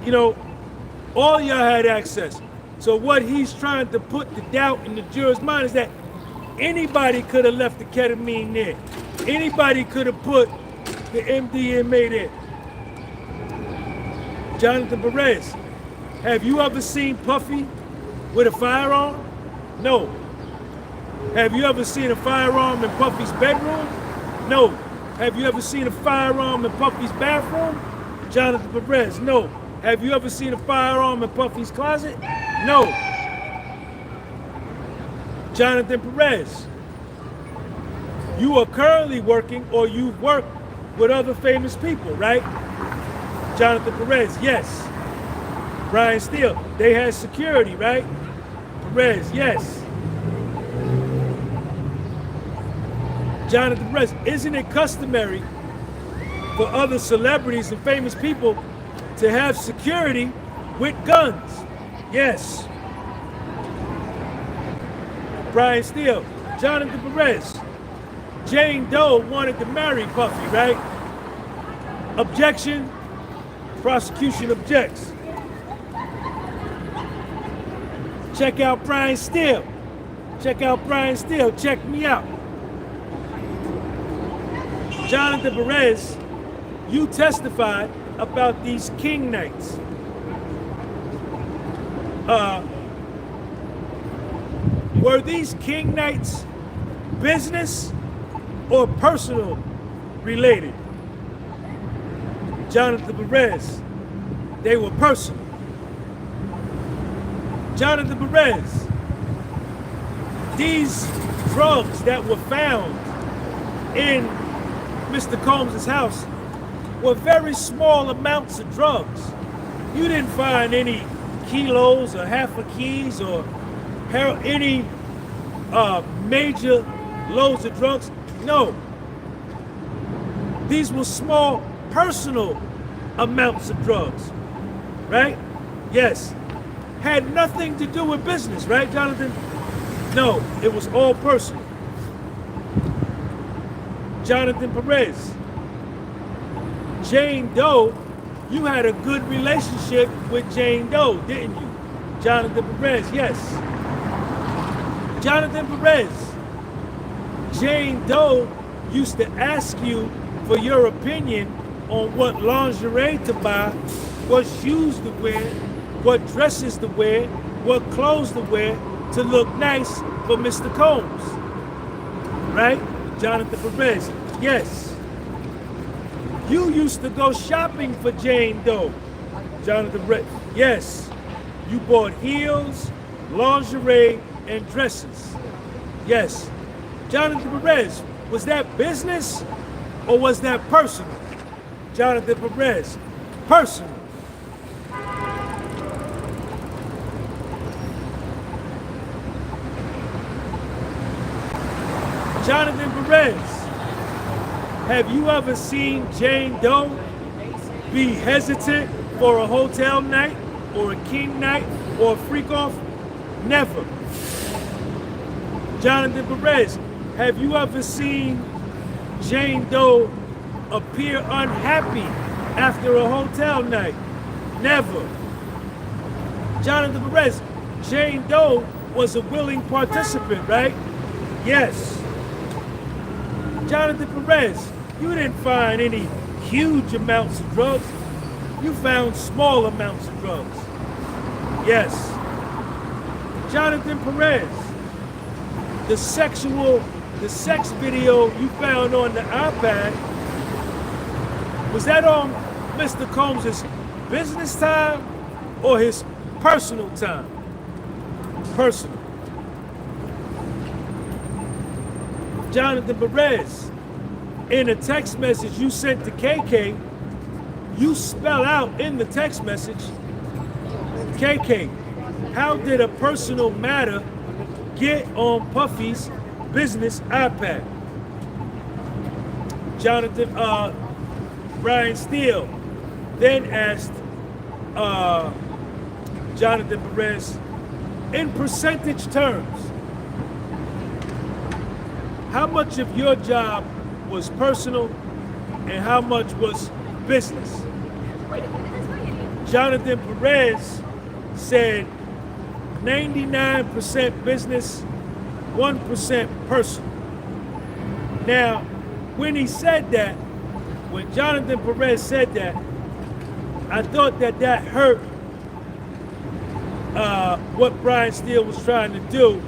you know, all y'all had access. So what he's trying to put the doubt in the juror's mind is that anybody could have left the ketamine there. Anybody could have put the MDMA there. Jonathan Perez, have you ever seen Puffy with a firearm? No. Have you ever seen a firearm in Puffy's bedroom? No. Have you ever seen a firearm in Puffy's bathroom? Jonathan Perez, no. Have you ever seen a firearm in Puffy's closet? No. Jonathan Perez, you are currently working or you've worked with other famous people, right? Jonathan Perez, yes. Brian Steele, they had security, right? Perez, yes. Jonathan Perez, isn't it customary for other celebrities and famous people to have security with guns? Yes. Brian Steele, Jonathan Perez, Jane Doe wanted to marry Puffy, right? Objection, prosecution objects. Check out Brian Steele. Check out Brian Steele, check me out. Jonathan Perez, you testified about these King Nights. Were these King Nights business or personal related. Jonathan Perez, they were personal. Jonathan Perez, these drugs that were found in Mr. Combs' house were very small amounts of drugs. You didn't find any kilos or half a keys or any major loads of drugs. No. These were small personal amounts of drugs, right? Yes. Had nothing to do with business, right, Jonathan? No, it was all personal. Jonathan Perez, Jane Doe, you had a good relationship with Jane Doe, didn't you? Jonathan Perez, yes. Jonathan Perez, Jane Doe used to ask you for your opinion on what lingerie to buy, what shoes to wear, what dresses to wear, what clothes to wear to look nice for Mr. Combs. Right? Jonathan Perez, yes. You used to go shopping for Jane Doe. Jonathan Perez, yes. You bought heels, lingerie, and dresses. Yes. Jonathan Perez, was that business or was that personal? Jonathan Perez, personal. Jonathan Perez, have you ever seen Jane Doe be hesitant for a hotel night or a king night or a freak off? Never. Jonathan Perez, have you ever seen Jane Doe appear unhappy after a hotel night? Never. Jonathan Perez, Jane Doe was a willing participant, right? Yes. Jonathan Perez, you didn't find any huge amounts of drugs. You found small amounts of drugs. Yes. Jonathan Perez, the sex video you found on the iPad, was that on Mr. Combs' business time or his personal time? Personal. Jonathan Perez, in a text message you sent to KK, you spell out in the text message, KK, how did a personal matter get on Puffy's business iPad? Jonathan, Brian Steele then asked Jonathan Perez, in percentage terms, how much of your job was personal and how much was business? Jonathan Perez said 99% business, 1% personal. Now, when he said that, when Jonathan Perez said that, I thought that hurt what Brian Steele was trying to do,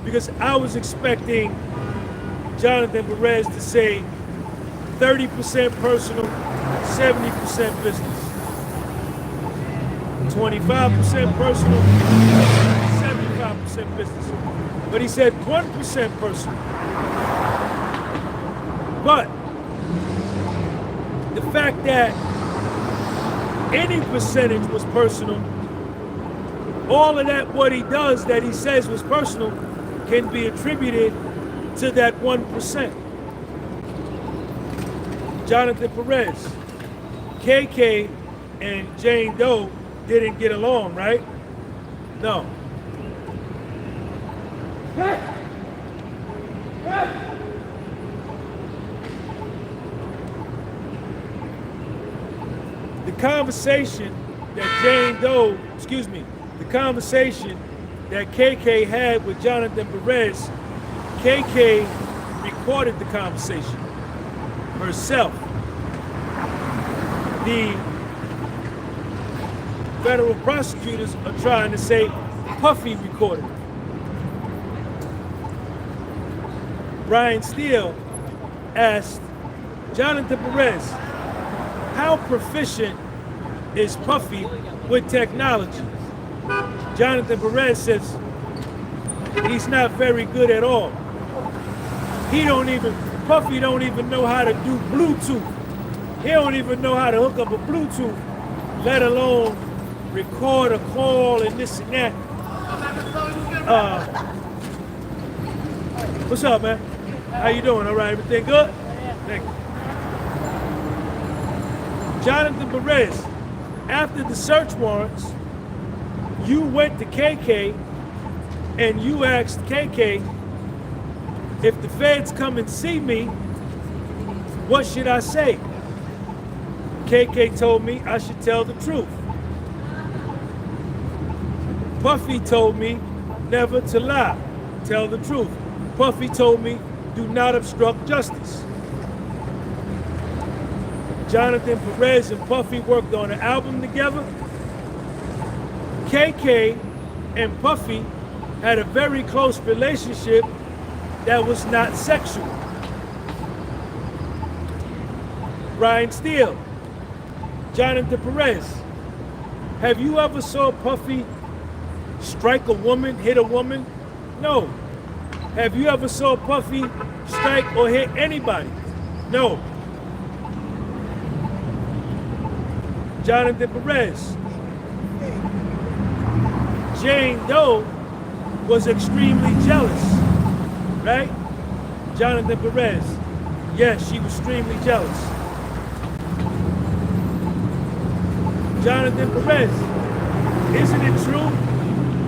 because I was expecting Jonathan Perez to say 30% personal, 70% business. 25% personal, 75% business. But he said 1% personal. But the fact that any percentage was personal, all of that, what he does that he says was personal, can be attributed to that 1%. Jonathan Perez, KK and Jane Doe didn't get along, right? No. The conversation that KK had with Jonathan Perez, KK recorded the conversation herself. The federal prosecutors are trying to say Puffy recorded it. Brian Steele asked Jonathan Perez, how proficient is Puffy with technology? Jonathan Perez says he's not very good at all. Puffy don't even know how to do Bluetooth. He don't even know how to hook up a Bluetooth, let alone record a call and this and that. What's up, man? How you doing? All right, everything good? Thank you. Jonathan Perez, after the search warrants, you went to KK and you asked KK, if the feds come and see me, what should I say? KK told me I should tell the truth. Puffy told me never to lie, tell the truth. Puffy told me do not obstruct justice. Jonathan Perez and Puffy worked on an album together. KK and Puffy had a very close relationship that was not sexual. Brian Steele, Jonathan Perez, have you ever saw Puffy strike a woman, hit a woman? No. Have you ever saw Puffy strike or hit anybody? No. Jonathan Perez, Jane Doe was extremely jealous, right? Jonathan Perez, yes, she was extremely jealous. Jonathan Perez, isn't it true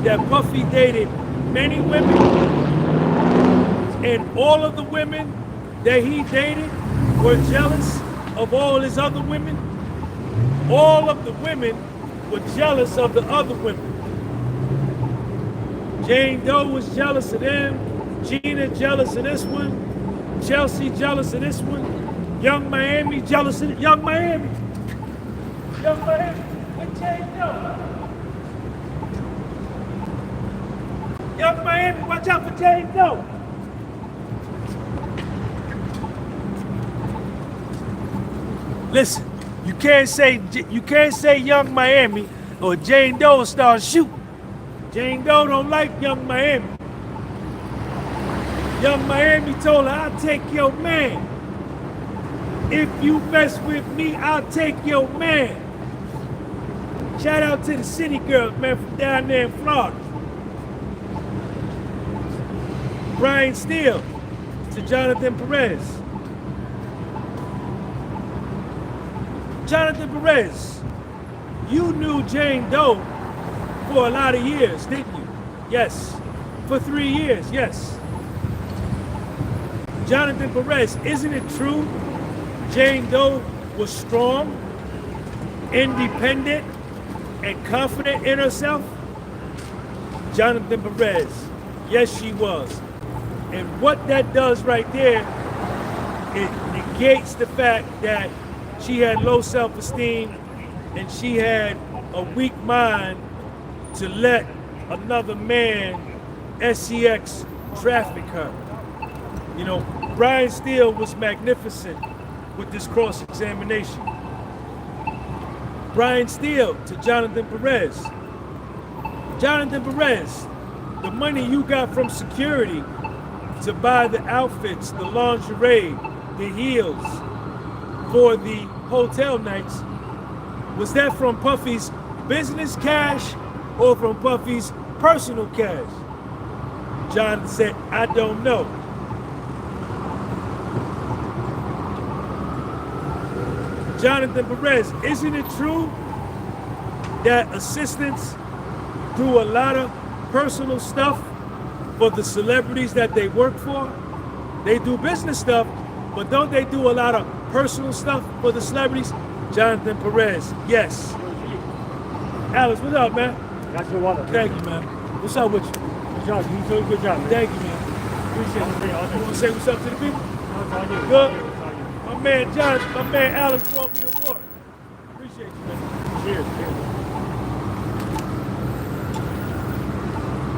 that Puffy dated many women and all of the women that he dated were jealous of all his other women? All of the women were jealous of the other women. Jane Doe was jealous of them. Gina jealous of this one. Chelsea jealous of this one. Young Miami jealous of Young Miami. Young Miami with Jane Doe. Young Miami, watch out for Jane Doe. Listen. You can't say Young Miami or Jane Doe start shooting. Jane Doe don't like Young Miami. Young Miami told her, I'll take your man. If you mess with me, I'll take your man. Shout out to the city girls, man, from down there in Florida. Brian Steele to Jonathan Perez. Jonathan Perez, you knew Jane Doe for a lot of years, didn't you? Yes. For 3 years, yes. Jonathan Perez, isn't it true Jane Doe was strong, independent, and confident in herself? Jonathan Perez, yes, she was. And what that does right there, it negates the fact that she had low self-esteem and she had a weak mind to let another man, SEX, traffic her. You know, Brian Steele was magnificent with this cross-examination. Brian Steele to Jonathan Perez. Jonathan Perez, the money you got from security to buy the outfits, the lingerie, the heels, for the hotel nights, was that from Puffy's business cash or from Puffy's personal cash? Jonathan said, I don't know. Jonathan Perez, isn't it true that assistants do a lot of personal stuff for the celebrities that they work for? They do business stuff, but don't they do a lot of personal stuff for the celebrities? Jonathan Perez, yes. Alex, what's up, man? That's your water. Thank you, man. What's up with you? Good job. You doing a good job, man. Thank you, man. Appreciate it. You want to say what's up to the people? No, it's all you. Good. It's all you. My man John, my man Alex brought me a water. Appreciate you, man. Cheers. Cheers.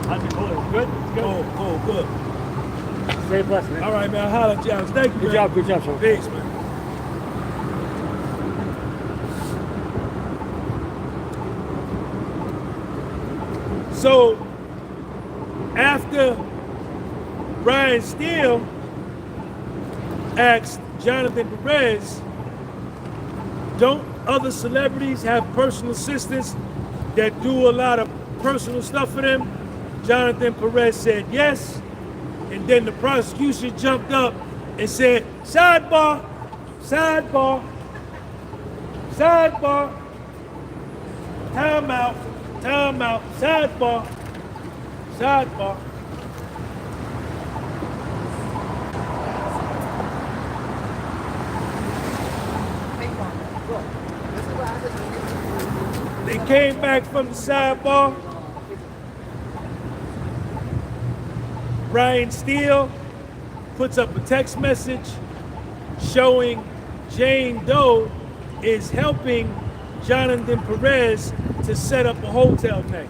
How's it going? Good? It's good. Oh, good. Stay blessed, man. All right, man. I'll holler at y'all. Thank you, Good man. job, son. Peace, man. So, after Brian Steele asked Jonathan Perez, don't other celebrities have personal assistants that do a lot of personal stuff for them? Jonathan Perez said yes. And then the prosecution jumped up and said, sidebar, sidebar, sidebar, time out, sidebar, sidebar. They came back from the sidebar. Brian Steele puts up a text message showing Jane Doe is helping Jonathan Perez to set up a hotel night.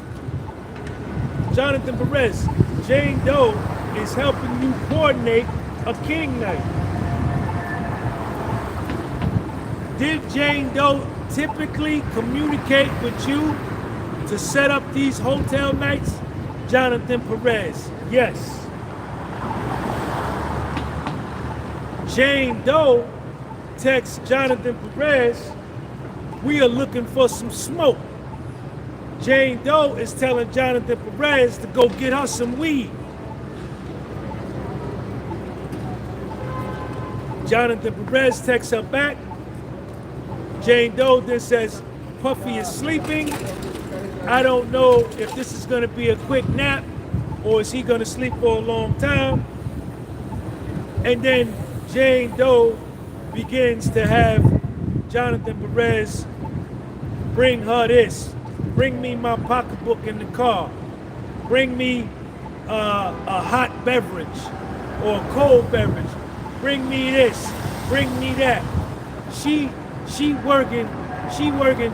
Jonathan Perez, Jane Doe is helping you coordinate a king night. Did Jane Doe typically communicate with you to set up these hotel nights? Jonathan Perez, yes. Jane Doe texts Jonathan Perez, we are looking for some smoke. Jane Doe is telling Jonathan Perez to go get her some weed. Jonathan Perez texts her back. Jane Doe then says, Puffy is sleeping. I don't know if this is gonna be a quick nap or is he gonna sleep for a long time. And then Jane Doe begins to have Jonathan Perez bring her this. Bring me my pocketbook in the car. Bring me a hot beverage or a cold beverage. Bring me this. Bring me that. She working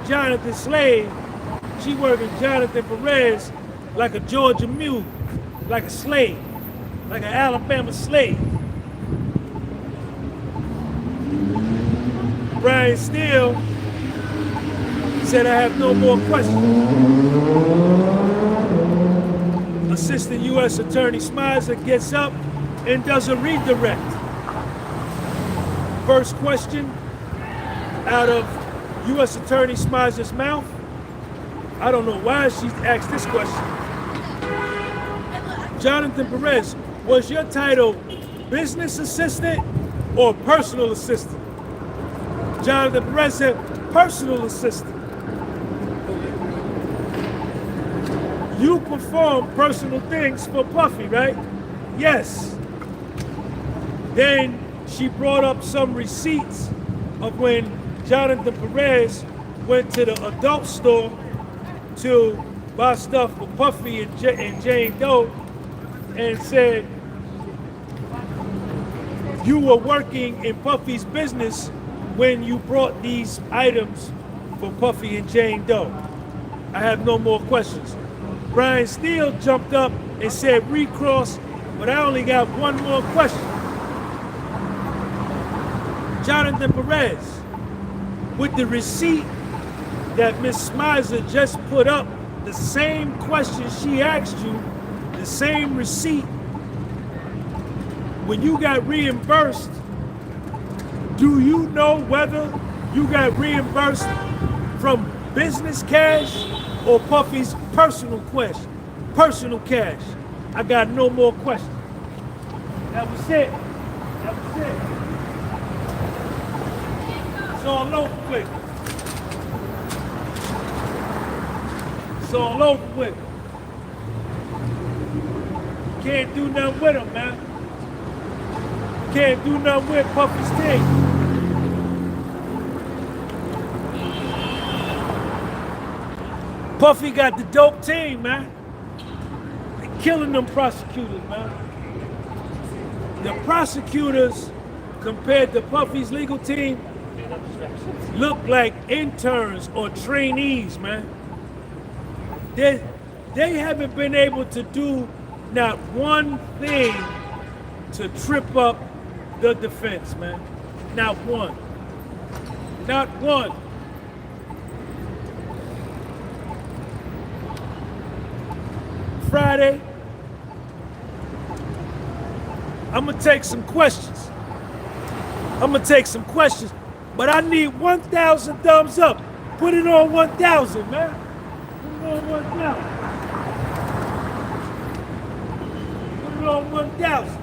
Jonathan slave. She working Jonathan Perez like a Georgia mule, like a slave, like an Alabama slave. Brian Steele said, I have no more questions. Assistant U.S. Attorney Smizer gets up and does a redirect. First question out of U.S. Attorney Smizer's mouth. I don't know why she asked this question. Jonathan Perez, was your title business assistant or personal assistant? Jonathan Perez said, personal assistant. You perform personal things for Puffy, right? Yes. Then she brought up some receipts of when Jonathan Perez went to the adult store to buy stuff for Puffy and Jane Doe and said, you were working in Puffy's business when you brought these items for Puffy and Jane Doe. I have no more questions. Brian Steele jumped up and said recross, but I only got one more question. Jonathan Perez, with the receipt that Ms. Smizer just put up, the same question she asked you, the same receipt, when you got reimbursed, do you know whether you got reimbursed from business cash or Puffy's personal cash? I got no more questions. That was it. That was it. It's all over with. It's all over with. Can't do nothing with him, man. Can't do nothing with Puffy's team. Puffy got the dope team, man. They're killing them prosecutors, man. The prosecutors, compared to Puffy's legal team, look like interns or trainees, man. They haven't been able to do not one thing to trip up the defense, man. Not one. Not one. Friday, I'm gonna take some questions. But I need 1,000 thumbs up. Put it on 1,000, man. Put it on 1,000. Put it on 1,000.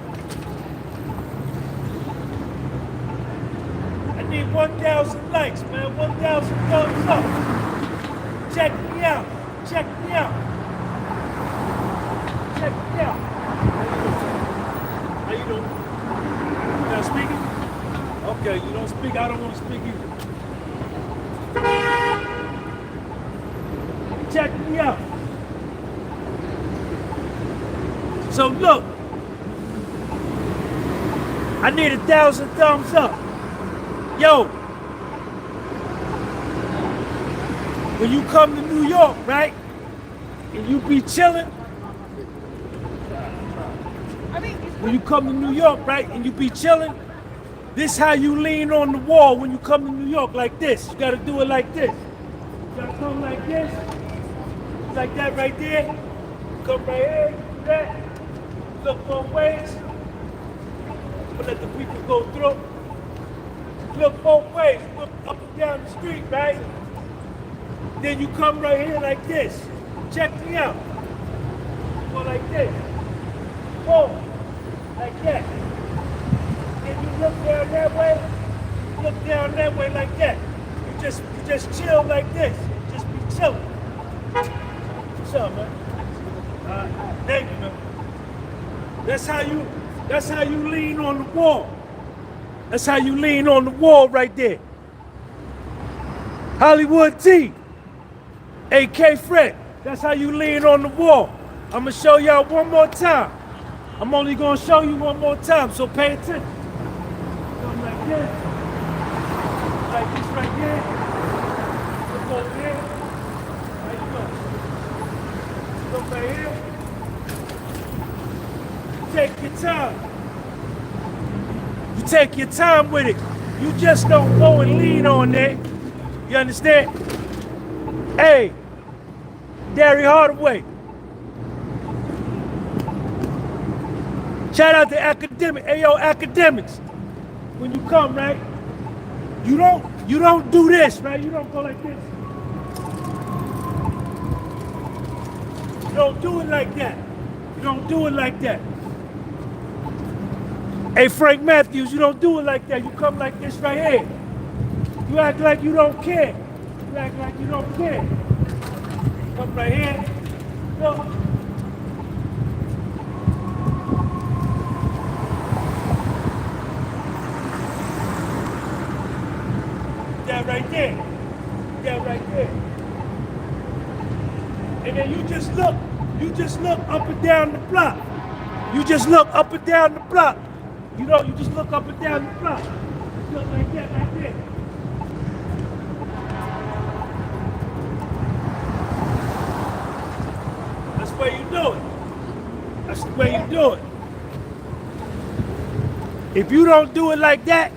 I need 1,000 likes, man. 1,000 thumbs up. Check me out. Check me out. Check me out. How you doing? You not speaking? Okay, you don't speak. I don't want to speak either. Check me out. So look, I need 1,000 thumbs up. Yo, when you come to New York, right, and you be chilling, when you come to New York, right, and you be chilling, this how you lean on the wall when you come to New York, like this. You gotta do it like this. You gotta come like this, like that right there. Come right here, do that. Look both ways. But let the people go through. Look both ways. Look up and down the street, right? Then you come right here like this. Check me out. Go like this. Boom. Like that. Then you look down that way. Look down that way like that. You just chill like this. Just be chilling. What's up, man? Thank you, man. That's how you lean on the wall. That's how you lean on the wall right there. Hollywood T, AK Fred. That's how you lean on the wall. I'm gonna show y'all one more time. I'm only gonna show you one more time, so pay attention. Come like this. Like this right here. Look over here. How you go? Look right here. Take your time. You take your time with it. You just don't go and lean on that. You understand? Hey, Derry Hardaway. Shout out to academic. Hey yo, academics. When you come, right? You don't do this, right? You don't go like this. You don't do it like that. You don't do it like that. Hey, Frank Matthews, you don't do it like that. You come like this right here. You act like you don't care. You act like you don't care. Come right here. Look. That right there. That right there. And then you just look up and down the block. You just look up and down the block. You know, you just look up and down the block. Just look like that right there. That's the way you do it. That's the way you do it. If you don't do it like that,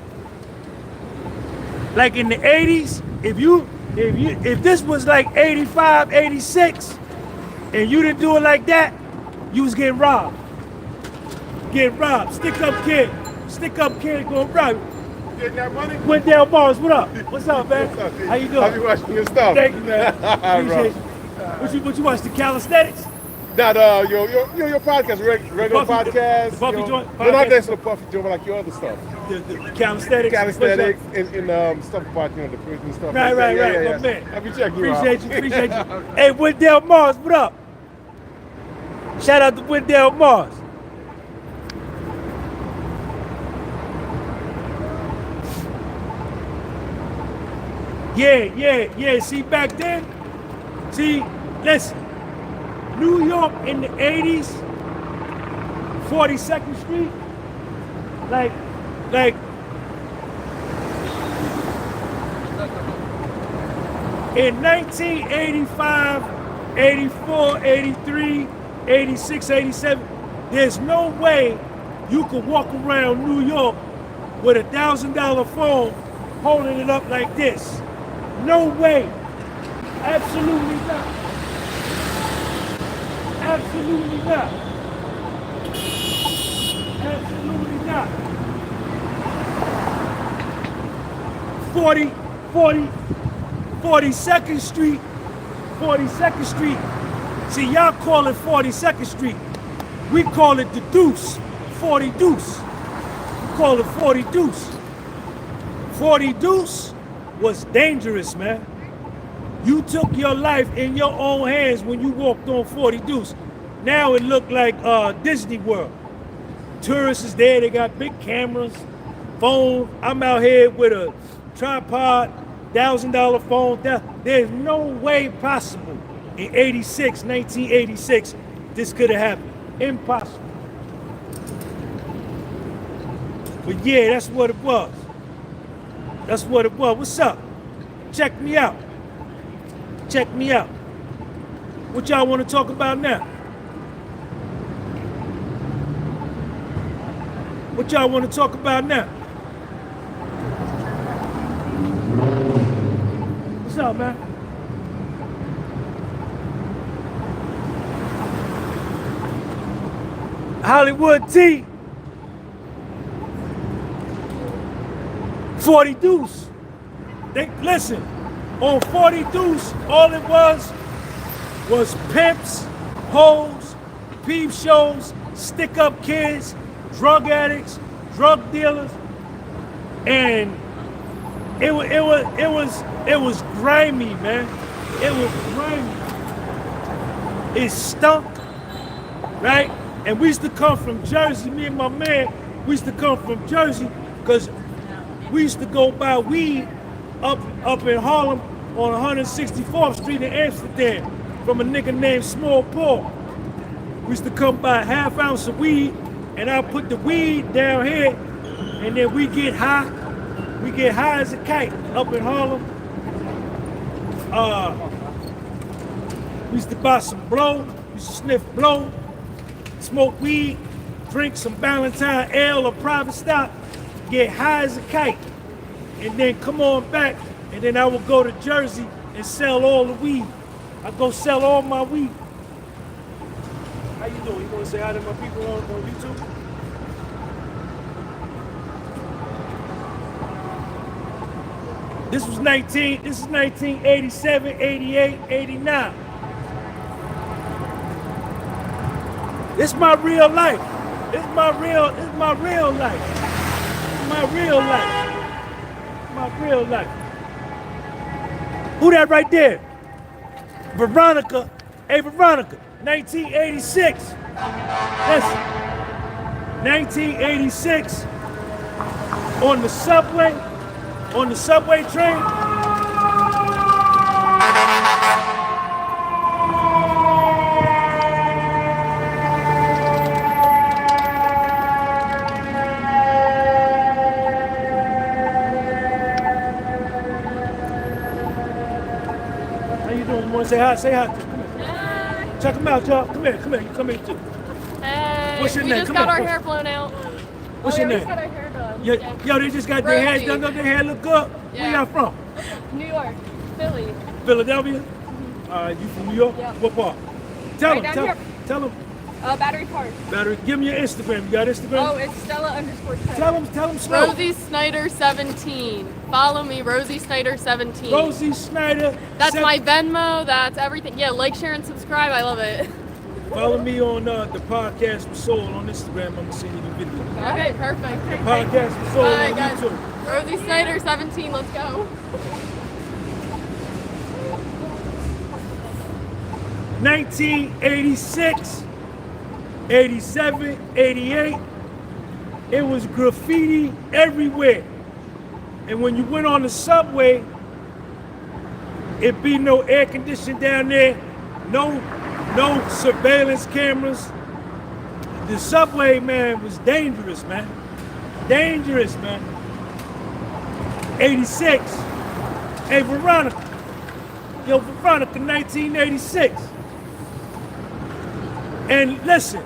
like in the 80s, if this was like 85, 86, and you didn't do it like that, you was getting robbed. Getting robbed. Stick up kid going rob. Getting that money? Went down bars. What up? What's up, man? What's up, How you doing? I be watching your stuff. Thank you, man. Appreciate you. What you watch? The calisthenics? Not your podcast, regular Puffy- podcast. the Puffy joint You're not podcast? dancing the Puffy joint, but like your other stuff. The calisthenics. Calisthenics and stuff about the prison stuff. Right, like that. right. My man. I be checking you out. Appreciate you. Hey, Wendell Mars, what up? Shout out to Wendell Mars. Yeah. See, back then, listen, New York in the 80s, 42nd Street, like, in 1985, 84, 83, 86, 87, there's no way you could walk around New York with a $1,000 phone holding it up like this. No way. Absolutely not. Absolutely not. Absolutely not. 42nd Street, 42nd Street. See, y'all call it 42nd Street. We call it the Deuce, 40 Deuce. We call it 40 Deuce. 40 Deuce was dangerous, man. You took your life in your own hands when you walked on 40 Deuce. Now it looked like Disney World. Tourists is there, they got big cameras, phone. I'm out here with a tripod, $1,000 phone. There's no way possible in 1986, this could have happened. Impossible. But yeah, that's what it was. That's what it was. What's up? Check me out. Check me out. What y'all want to talk about now? What y'all want to talk about now? What's up, man? Hollywood T. 40 Deuce. They listen. On 40 Deuce, all it was pimps, hoes, peep shows, stick-up kids, drug addicts, drug dealers, and it was grimy, man. It was grimy. It stunk, right? And we used to come from Jersey. Me and my man, we used to come from Jersey because we used to go buy weed up in Harlem on 164th Street in Amsterdam from a nigga named Small Paul. We used to come buy a half ounce of weed, and I'll put the weed down here, and then we get high. We get high as a kite up in Harlem. We used to buy some blow. We used to sniff blow, smoke weed, drink some Valentine ale or private stock, get high as a kite, and then come on back, and then I would go to Jersey and sell all the weed. I go sell all my weed. How you doing? You want to say hi to my people on YouTube? This is 1987, 88, 89. This is my real life. This is my real life. This is my real life. My real life. Who that right there? Veronica. Hey, Veronica. 1986. Listen. 1986. On the subway train. Say hi. Come here. Check them out, y'all. Come here. You come here too. Hey, What's your we name? just Come got here. our hair blown out. What's your We name? just got our hair done. Yo, they just got their hair Rosie. done. Their hair look good. Where Yeah. y'all from? New York, Philly. Philadelphia? You from New York? Yeah. What part? Tell Right them. down here. Tell them. Battery Park. Better give me your Instagram. You got Instagram? Oh, it's Stella_Snyder. Tell them slow. Rosie Snyder 17. Follow me, Rosie Snyder 17. Rosie Snyder. That's my Venmo. That's everything. Yeah, like, share, and subscribe. I love it. Follow me on the podcast with Soul on Instagram. I'm gonna send you the video. Okay, perfect. Podcast with Soul Bye, on guys. YouTube. Rosie Snyder 17. Let's go. 1986, 87, 88, it was graffiti everywhere. And when you went on the subway, it'd be no air conditioning down there, no surveillance cameras. The subway, man, was dangerous, man. Dangerous, man. 86. Hey, Veronica. Yo, Veronica, 1986. And listen,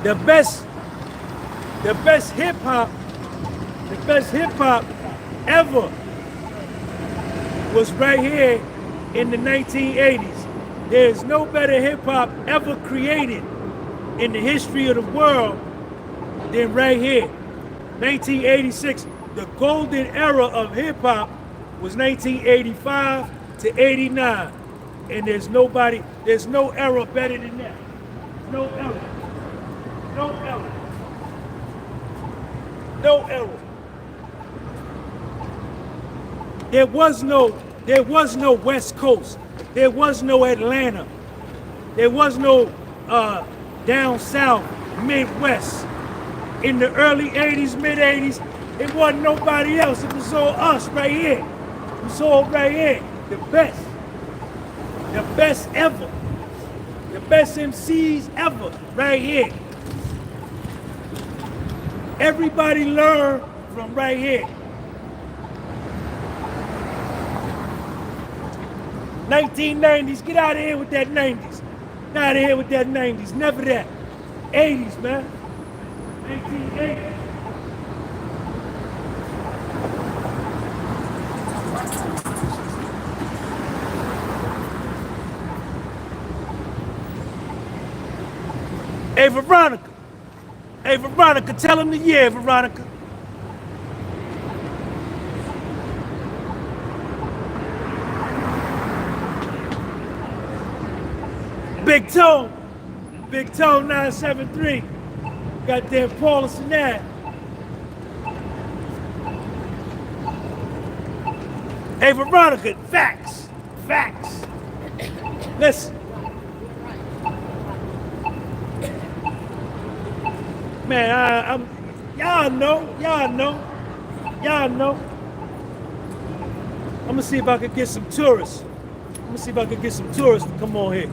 the The best hip hop ever was right here in the 1980s. There's no better hip hop ever created in the history of the world than right here. 1986, the golden era of hip hop was 1985 to 89. And there's no era better than that. No era. No era. No era. There was no West Coast. There was no Atlanta. There was no down south, Midwest. In the early 80s, mid 80s, it wasn't nobody else. It was all us right here. It was all right here. The best. The best ever. The best MCs ever right here. Everybody learned from right here. 1990s, get out of here with that 90s. Get out of here with that 90s, never that. 80s, man. 1980s. Hey, Veronica. Hey, Veronica, tell him the year, Veronica. Big Toe 973. Goddamn Paulus and that. Hey, Veronica, facts. Listen. Man, y'all know. I'm gonna see if I can get some tourists. To come on here.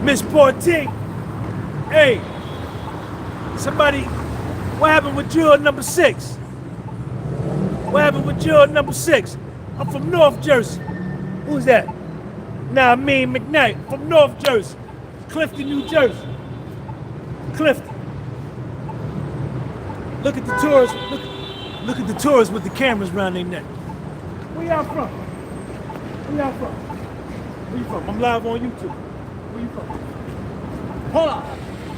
Miss 14. Hey, somebody, what happened with juror number 6? I'm from North Jersey. Who's that? Nah, I mean McKnight, from North Jersey. Clifton, New Jersey. Clifton. Look at the tourists. Look at the tourists with the cameras around their neck. Where y'all from? Where you from? I'm live on YouTube. Where you from?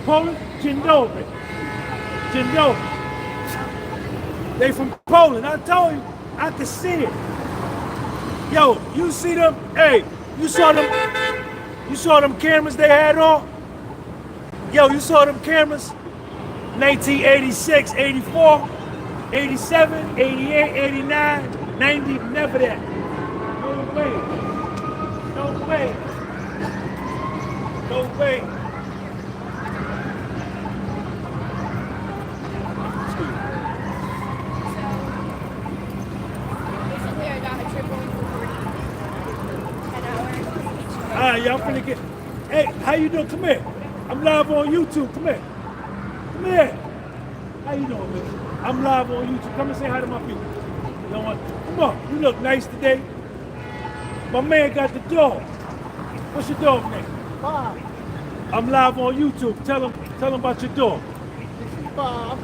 Poland? Dzień dobry. They from Poland. I told you, I could see it. Yo, you see them? Hey, you saw them cameras they had on? Yo, you saw them cameras? 1986, 84, 87, 88, 89, 90, never that. No way. Y'all finna get. Hey, how you doing? Come here. I'm live on YouTube. Come here. How you doing, man? I'm live on YouTube. Come and say hi to my people. You know what? Come on. You look nice today. My man got the dog. What's your dog name? Bob. I'm live on YouTube. Tell him about your dog. This is Bob.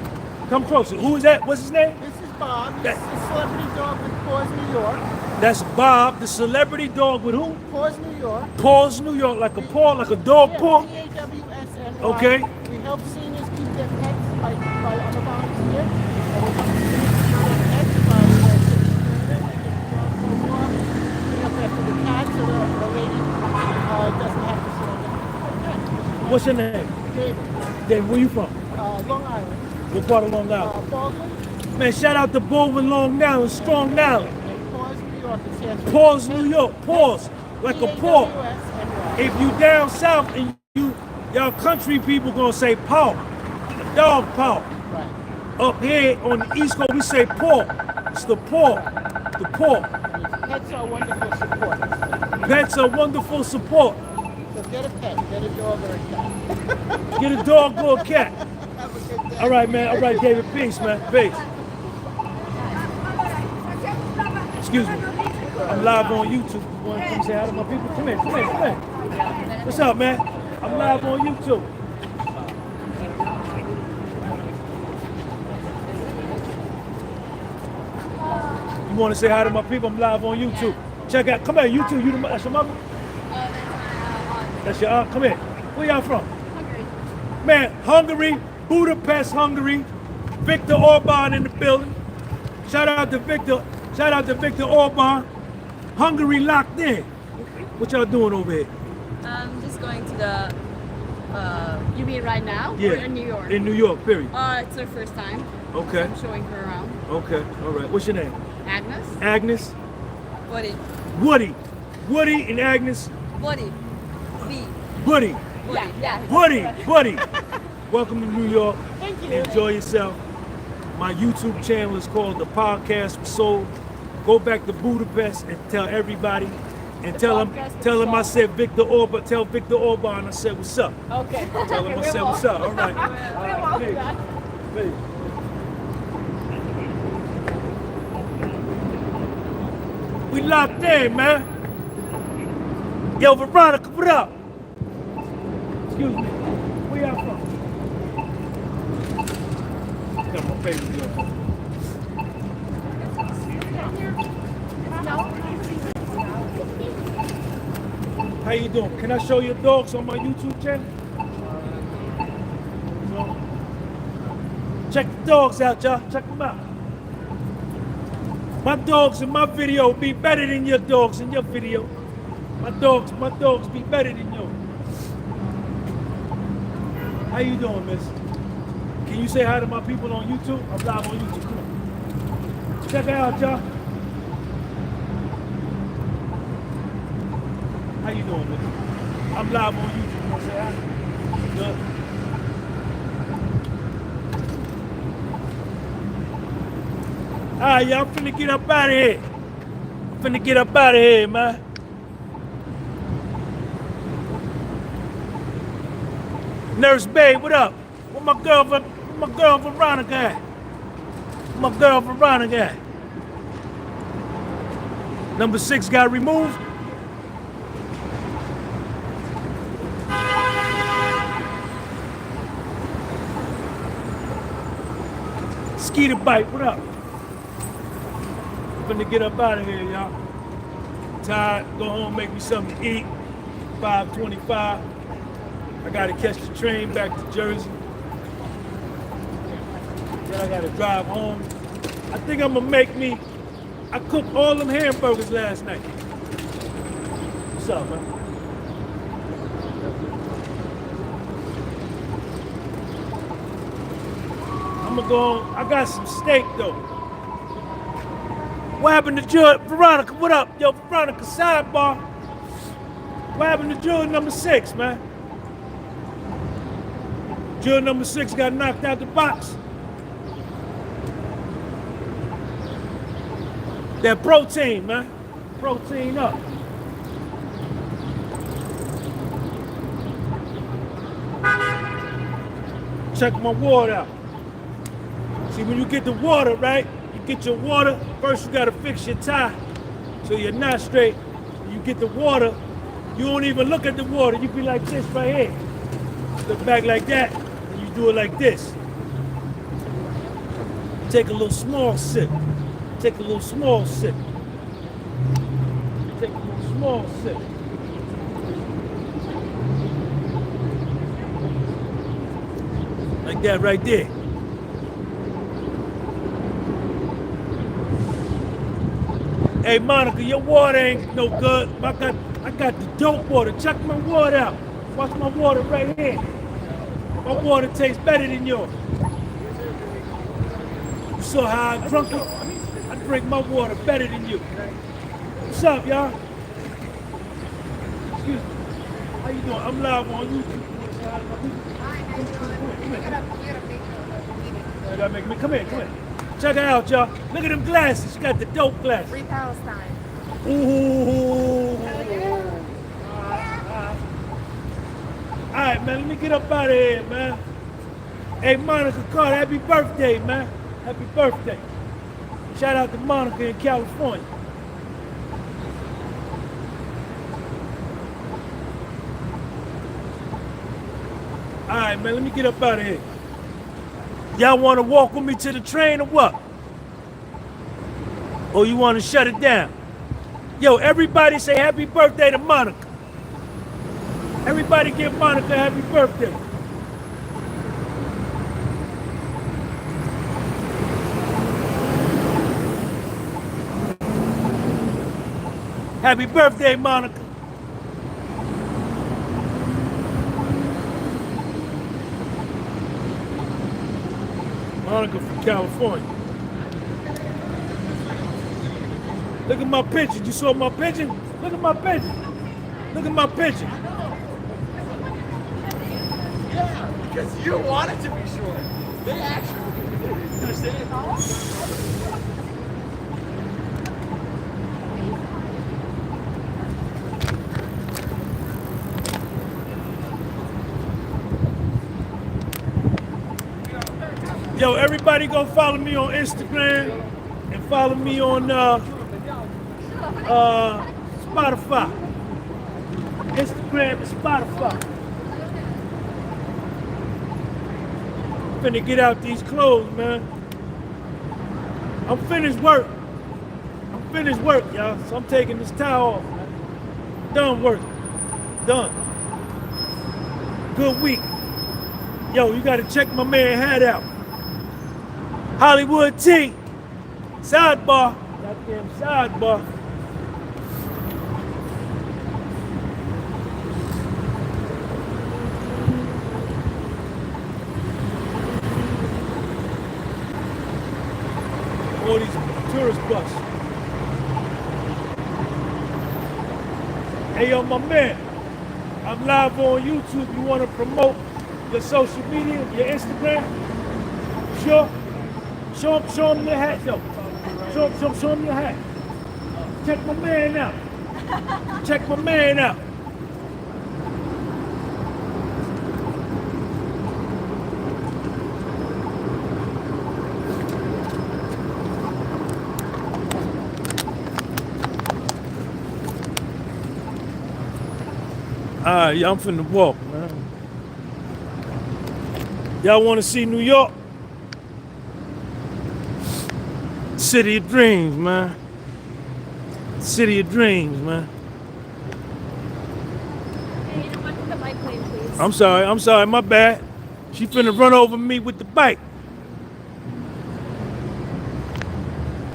Come closer. Who is that? What's his name? This is Bob. He's a celebrity dog with Paws, New York. That's Bob, the celebrity dog with who? Paws, New York. Paws, New York, like a paw, like a dog paw. PAWSNY. Okay. We help seniors keep their pets by I'm a volunteer. And we help seniors keep their pets by cleaning up after the cat so the lady doesn't have to sit on the What's your name? David. David, where you from? Long Island. What part of Long Island? Baldwin. Man, shout out to Baldwin, Long Island, Strong Island. Paws, New York. It stands for Paws, New York, paws, like a paw. PAWSNY. If you down south and y'all country people gonna say paw, a dog paw. Right. Up here on the East Coast, we say paw. It's the paw, Pets are wonderful support. Pets are wonderful support. So get a pet, get a dog or a cat. Get a dog or a cat. Have a good day. All right, man. All right, David. Peace, man. Peace. Excuse me. I'm live on YouTube. You want to come say hi to my people? Come here, come here, come here. What's up, man? I'm live on YouTube. You want to say hi to my people? I'm live on YouTube. Check out. Come here, YouTube. That's your mother? That's your aunt. Come here. Where y'all from? Hungary. Man, Hungary, Budapest, Hungary. Victor Orban in the building. Shout out to Victor. Shout out to Victor Orban. Hungary locked in. What y'all doing over here? Just going to the. You mean right now? Yeah. Or in New York? In New York, period. It's our first time. Okay. I'm showing her around. Okay. All right. What's your name? Agnes. Agnes. Woody. Woody. Woody and Agnes. Woody. B. Woody. Woody. Yeah. Woody. Woody. Welcome to New York. Thank you. Enjoy yourself. My YouTube channel is called The Podcast with Soul. Go back to Budapest and tell everybody, and tell them I said Victor Orban. Tell Victor Orban I said what's up. Okay. Tell him I said what's up. All right. Peace. We locked in, man. Yo, Veronica, what up? Excuse me. Where y'all from? Got my favorite girl. How you doing? Can I show your dogs on my YouTube channel? Check the dogs out, y'all. Check them out. My dogs in my video be better than your dogs in your video. My dogs be better than yours. How you doing, miss? Can you say hi to my people on YouTube? I'm live on YouTube. Come on. Check it out, y'all. How you doing, miss? I'm live on YouTube. You wanna say hi? Good. All right, y'all finna get up out of here. Finna get up out of here, man. Nurse Babe, what up? Where my girl Veronica at? Where my girl Veronica at? Number 6 got removed. Skeeter Bite, what up? Finna get up out of here, y'all. Tired, go home, make me something to eat. 5:25. I gotta catch the train back to Jersey. Then I gotta drive home. I think I'm gonna I cooked all them hamburgers last night. What's up, man? I'm gonna go on. I got some steak though. What happened to Judge Veronica? What up? Yo, Veronica, sidebar. What happened to Judge number 6, man? Judge number 6 got knocked out the box. That protein, man. Protein up. Check my water out. See, when you get the water, right? You get your water, first you gotta fix your tie so you're not straight. You get the water, you don't even look at the water. You be like this right here. Look back like that, and you do it like this. Take a little small sip. Take a little small sip. Take a little small sip. Like that right there. Hey Monica, your water ain't no good. I got the dope water. Check my water out. Watch my water right here. My water tastes better than yours. You saw how I drunk it? I drink my water better than you. What's up, y'all? Excuse me. How you doing? I'm live on YouTube. Come here. Check it out, y'all. Look at them glasses. You got the dope glasses. Free Palestine. Ooh. All right, man. Let me get up out of here, man. Hey, Monica Carter, happy birthday, man. Happy birthday. Shout out to Monica in California. All right, man, let me get up out of here. Y'all want to walk with me to the train or what? Or you want to shut it down? Yo, everybody say happy birthday to Monica. Everybody give Monica a happy birthday. Happy birthday, Monica. Monica from California. Look at my picture. You saw my picture? Look at my picture. Look at my picture. Because you want it to be short. They actually understand. Yo, everybody go follow me on Instagram and follow me on Spotify. Instagram and Spotify. Finna get out these clothes, man. I'm finished work. I'm finished work, y'all. So I'm taking this towel off, man. Done work. Done. Good week. Yo, you gotta check my man hat out. Hollywood T. Sidebar. Goddamn sidebar. All these tourist bus. Hey, yo, my man. I'm live on YouTube. You want to promote your social media, your Instagram? Sure. Show him your hat, yo. Show him your hat. Check my man out. Check my man out. All right, y'all, I'm finna walk, man. Y'all want to see New York? City of dreams, man. City of dreams, man. Hey, you know what? The bike lane, please. I'm sorry, my bad. She finna run over me with the bike.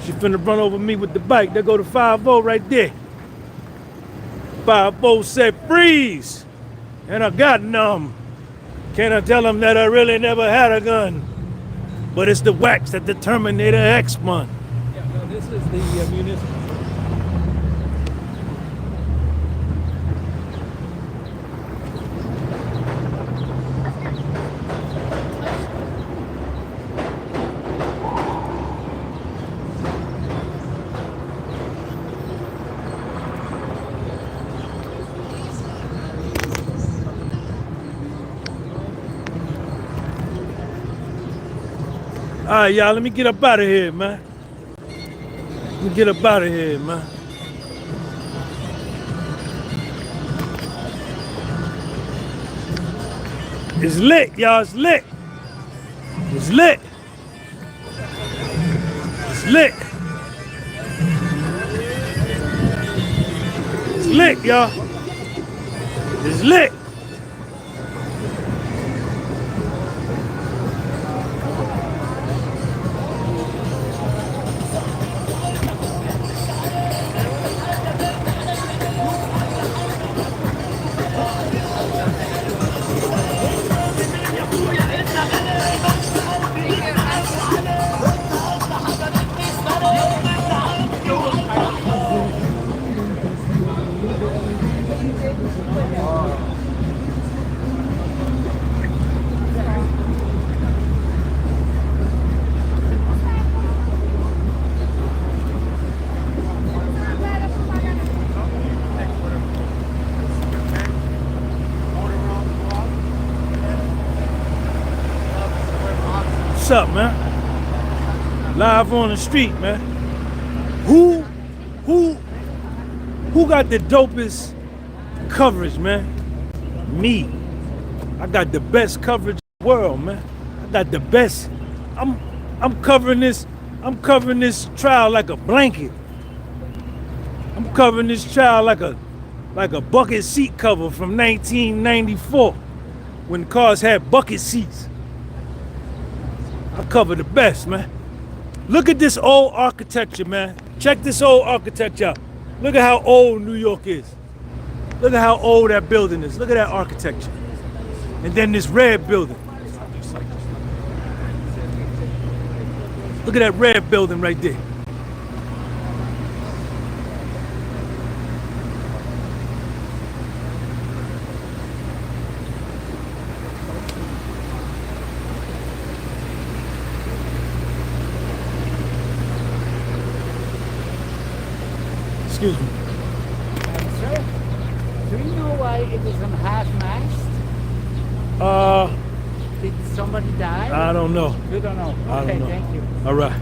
She finna run over me with the bike. There go the 5-0 right there. 5-0 said freeze. And I got numb. Can I tell him that I really never had a gun? But it's the wax that the Terminator X won. Yeah, no, this is the municipal. All right, y'all, let me get up out of here, man. Let me get up out of here, man. It's lit, y'all, it's lit. It's lit. It's lit. It's lit, y'all. It's lit. What's up, man? Live on the street, man. Who got the dopest coverage, man? Me. I got the best coverage in the world, man. I got the best. I'm covering this trial like a blanket. I'm covering this trial like a bucket seat cover from 1994 when cars had bucket seats. I cover the best, man. Look at this old architecture, man. Check this old architecture out. Look at how old New York is. Look at how old that building is. Look at that architecture. And then this red building. Look at that red building right there. Excuse me. Sir, do you know why it is on half-mast? Did somebody die? I don't know. You don't know. I Okay, don't know. thank you. All right.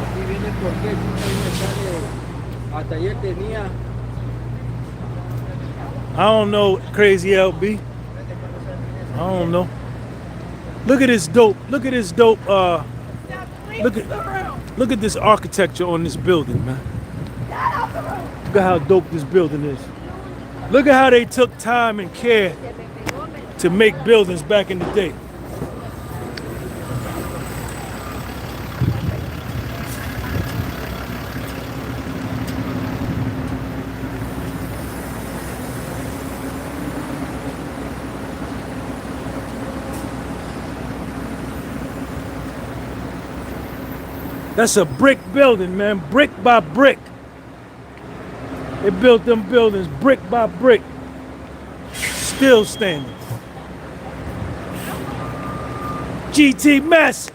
Aquí viene porque ahí me sale. Hasta ayer tenía. I don't know, Crazy LB. I don't know. Look at this dope. Look at this dope. Look at this architecture on this building, man. Look at how dope this building is. Look at how they took time and care to make buildings back in the day. That's a brick building, man, brick by brick. They built them buildings brick by brick, still standing. GT mess.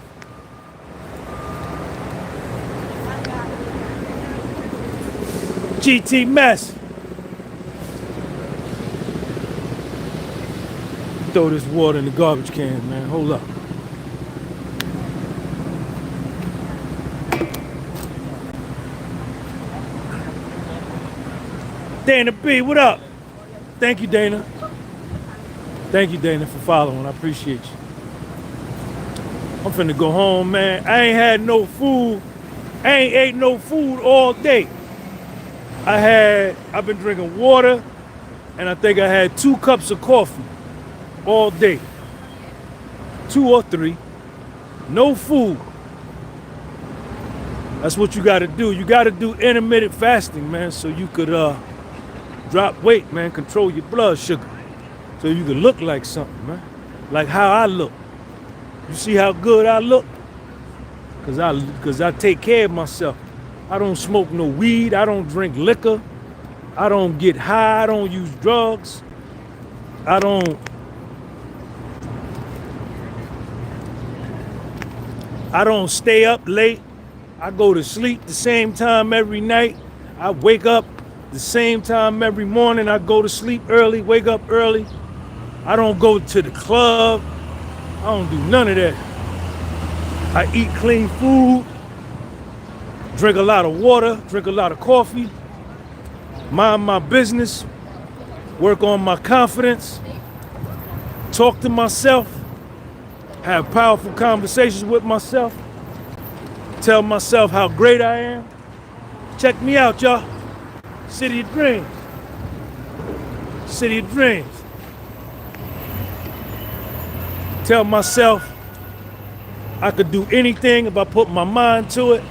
GT mess. Throw this water in the garbage can, man. Hold up. Dana B, what up? Thank you, Dana. Thank you, Dana, for following. I appreciate you. I'm finna go home, man. I ain't had no food. I ain't ate no food all day. I've been drinking water, and I think I had 2 cups of coffee all day. 2 or 3. No food. That's what you gotta do. You gotta do intermittent fasting, man, so you could drop weight, man, control your blood sugar. So you can look like something, man. Like how I look. You see how good I look? Cause I take care of myself. I don't smoke no weed, I don't drink liquor, I don't get high, I don't use drugs. I don't stay up late. I go to sleep the same time every night. I wake up the same time every morning. I go to sleep early, wake up early. I don't go to the club. I don't do none of that. I eat clean food, drink a lot of water, drink a lot of coffee, mind my business, work on my confidence, talk to myself, have powerful conversations with myself, tell myself how great I am. Check me out, y'all. City of Dreams. City of Dreams. Tell myself I could do anything if I put my mind to it.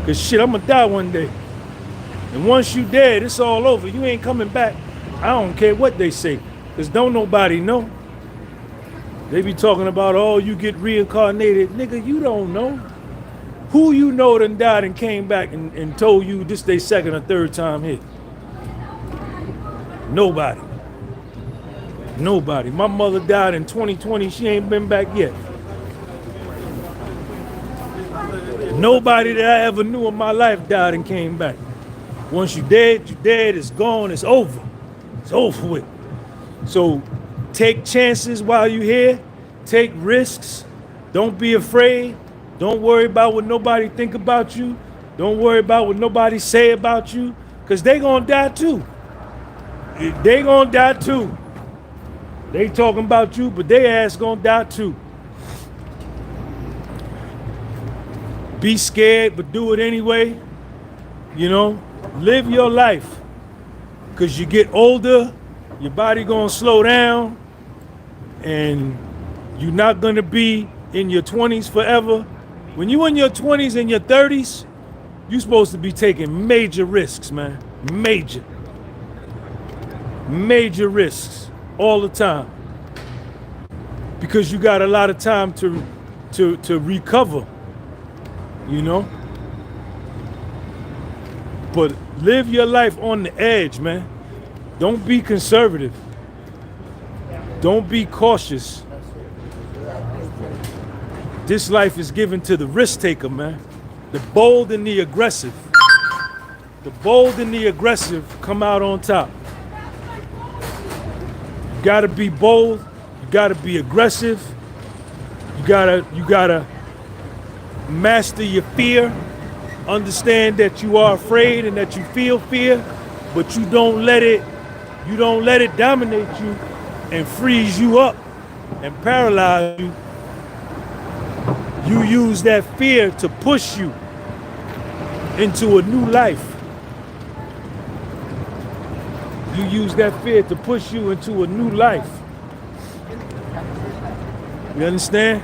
Cause shit, I'm gonna die one day. And once you dead, it's all over. You ain't coming back. I don't care what they say. Cause don't nobody know. They be talking about, oh, you get reincarnated. Nigga, you don't know. Who you know done died and came back and told you this they second or third time here? Nobody. Nobody. My mother died in 2020. She ain't been back yet. Nobody that I ever knew in my life died and came back. Once you dead, it's gone, it's over. It's over with. So take chances while you're here. Take risks. Don't be afraid. Don't worry about what nobody think about you. Don't worry about what nobody say about you. Because they gonna die too. They gonna die too. They talking about you, but they ass gonna die too. Be scared, but do it anyway. You know, live your life. Because you get older, your body gonna slow down, and you're not gonna be in your 20s forever. When you in your 20s and your 30s, you're supposed to be taking major risks, man. Major risks all the time. Because you got a lot of time to recover, you know? But live your life on the edge, man. Don't be conservative. Don't be cautious. This life is given to the risk taker, man. The bold and the aggressive. The bold and the aggressive come out on top. You gotta be bold. You gotta be aggressive. You gotta master your fear. Understand that you are afraid and that you feel fear, but you don't let it dominate you and freeze you up and paralyze you. You use that fear to push you into a new life. You use that fear to push you into a new life. You understand?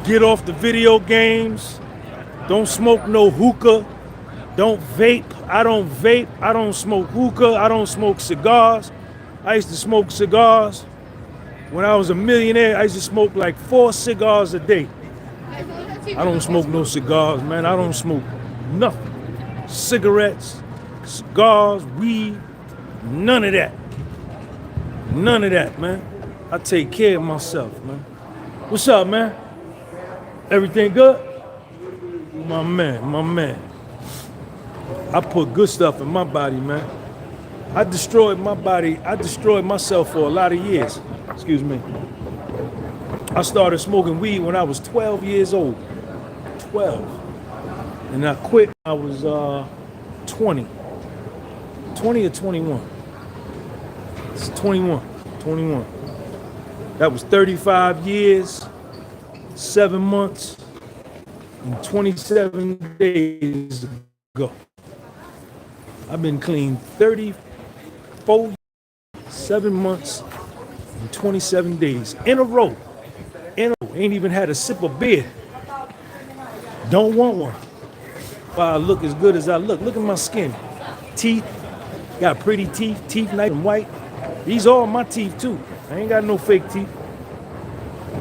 Get off the video games. Don't smoke no hookah. Don't vape. I don't vape. I don't smoke hookah. I don't smoke cigars. I used to smoke cigars. When I was a millionaire, I used to smoke like 4 cigars a day. I don't smoke no cigars, man. I don't smoke nothing. Cigarettes, cigars, weed, none of that. None of that, man. I take care of myself, man. What's up, man? Everything good? My man. I put good stuff in my body, man. I destroyed my body. I destroyed myself for a lot of years. Excuse me. I started smoking weed when I was 12 years old. 12. And I quit when I was 20. 20 or 21. It's 21. That was 35 years, 7 months, and 27 days ago. I've been clean 34 years, 7 months, and 27 days in a row. Ain't even had a sip of beer. Don't want one. Why I look as good as I look. Look at my skin. Teeth. Got pretty teeth. Teeth nice and white. These are my teeth too. I ain't got no fake teeth.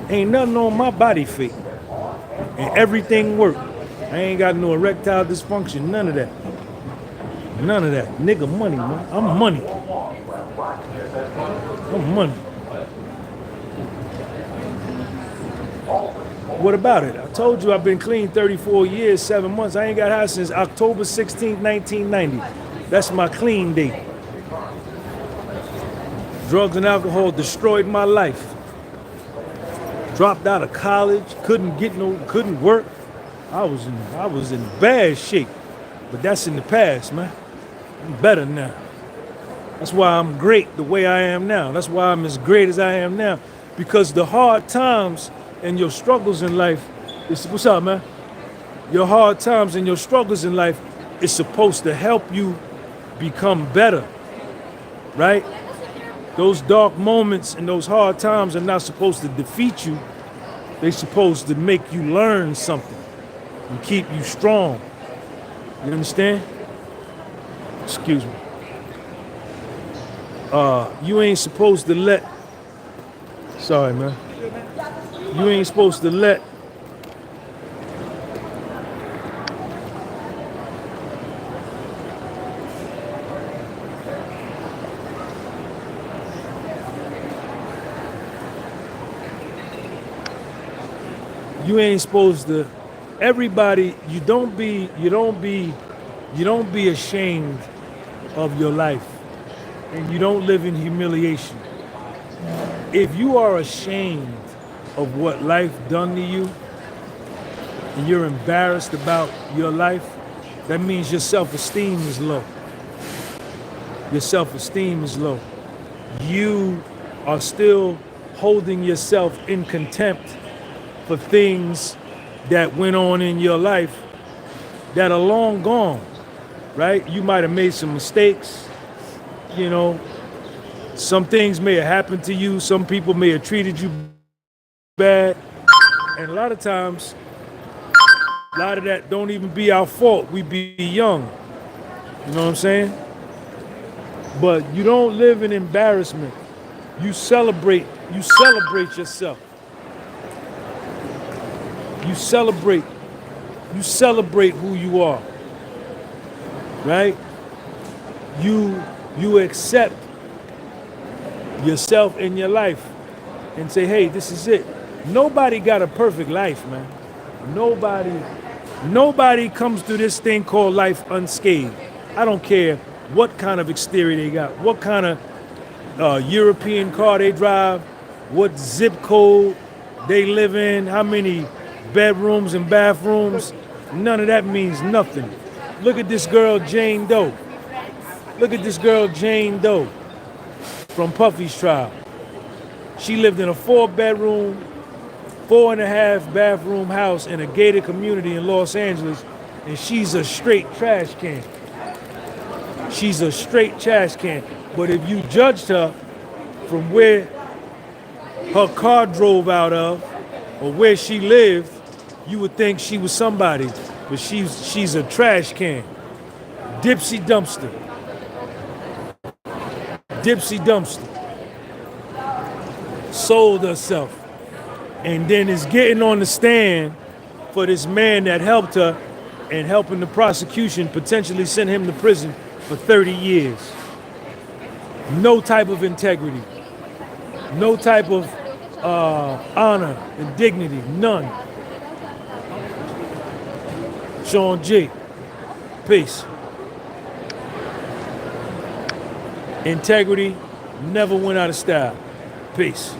Ain't nothing on my body fake. And everything work. I ain't got no erectile dysfunction. None of that. None of that. Nigga money, man. I'm money. I'm money. What about it? I told you I've been clean 34 years, 7 months. I ain't got high since October 16th, 1990. That's my clean date. Drugs and alcohol destroyed my life. Dropped out of college, couldn't work. I was in bad shape. But that's in the past, man. I'm better now. That's why I'm great the way I am now. That's why I'm as great as I am now. Because the hard times and your struggles in life, what's up, man? Your hard times and your struggles in life is supposed to help you become better, right? Those dark moments and those hard times are not supposed to defeat you. They're supposed to make you learn something and keep you strong. You understand? Excuse me. You ain't supposed to let, sorry, man. You ain't supposed to let everybody, you don't be ashamed of your life, and you don't live in humiliation. If you are ashamed of what life done to you, and you're embarrassed about your life, that means your self-esteem is low. Your self-esteem is low. You are still holding yourself in contempt for things that went on in your life that are long gone, right? You might have made some mistakes, you know, some things may have happened to you, some people may have treated you bad, and a lot of times, a lot of that don't even be our fault. We be young, you know what I'm saying? But you don't live in embarrassment. You celebrate yourself. You celebrate who you are, right? You accept yourself in your life and say, hey, this is it. Nobody got a perfect life, man. Nobody comes through this thing called life unscathed. I don't care what kind of exterior they got, what kind of European car they drive, what zip code they live in, how many bedrooms and bathrooms. None of that means nothing. Look at this girl, Jane Doe. Look at this girl, Jane Doe, from Puffy's trial. She lived in a 4-bedroom, 4.5 bathroom house in a gated community in Los Angeles, and she's a straight trash can. She's a straight trash can. But if you judged her from where her car drove out of or where she lived, you would think she was somebody. But she's a trash can. Dipsy dumpster. Dipsy dumpster. Sold herself. And then is getting on the stand for this man that helped her and helping the prosecution potentially send him to prison for 30 years. No type of integrity. No type of honor and dignity. None. Sean G. Peace. Integrity never went out of style. Peace.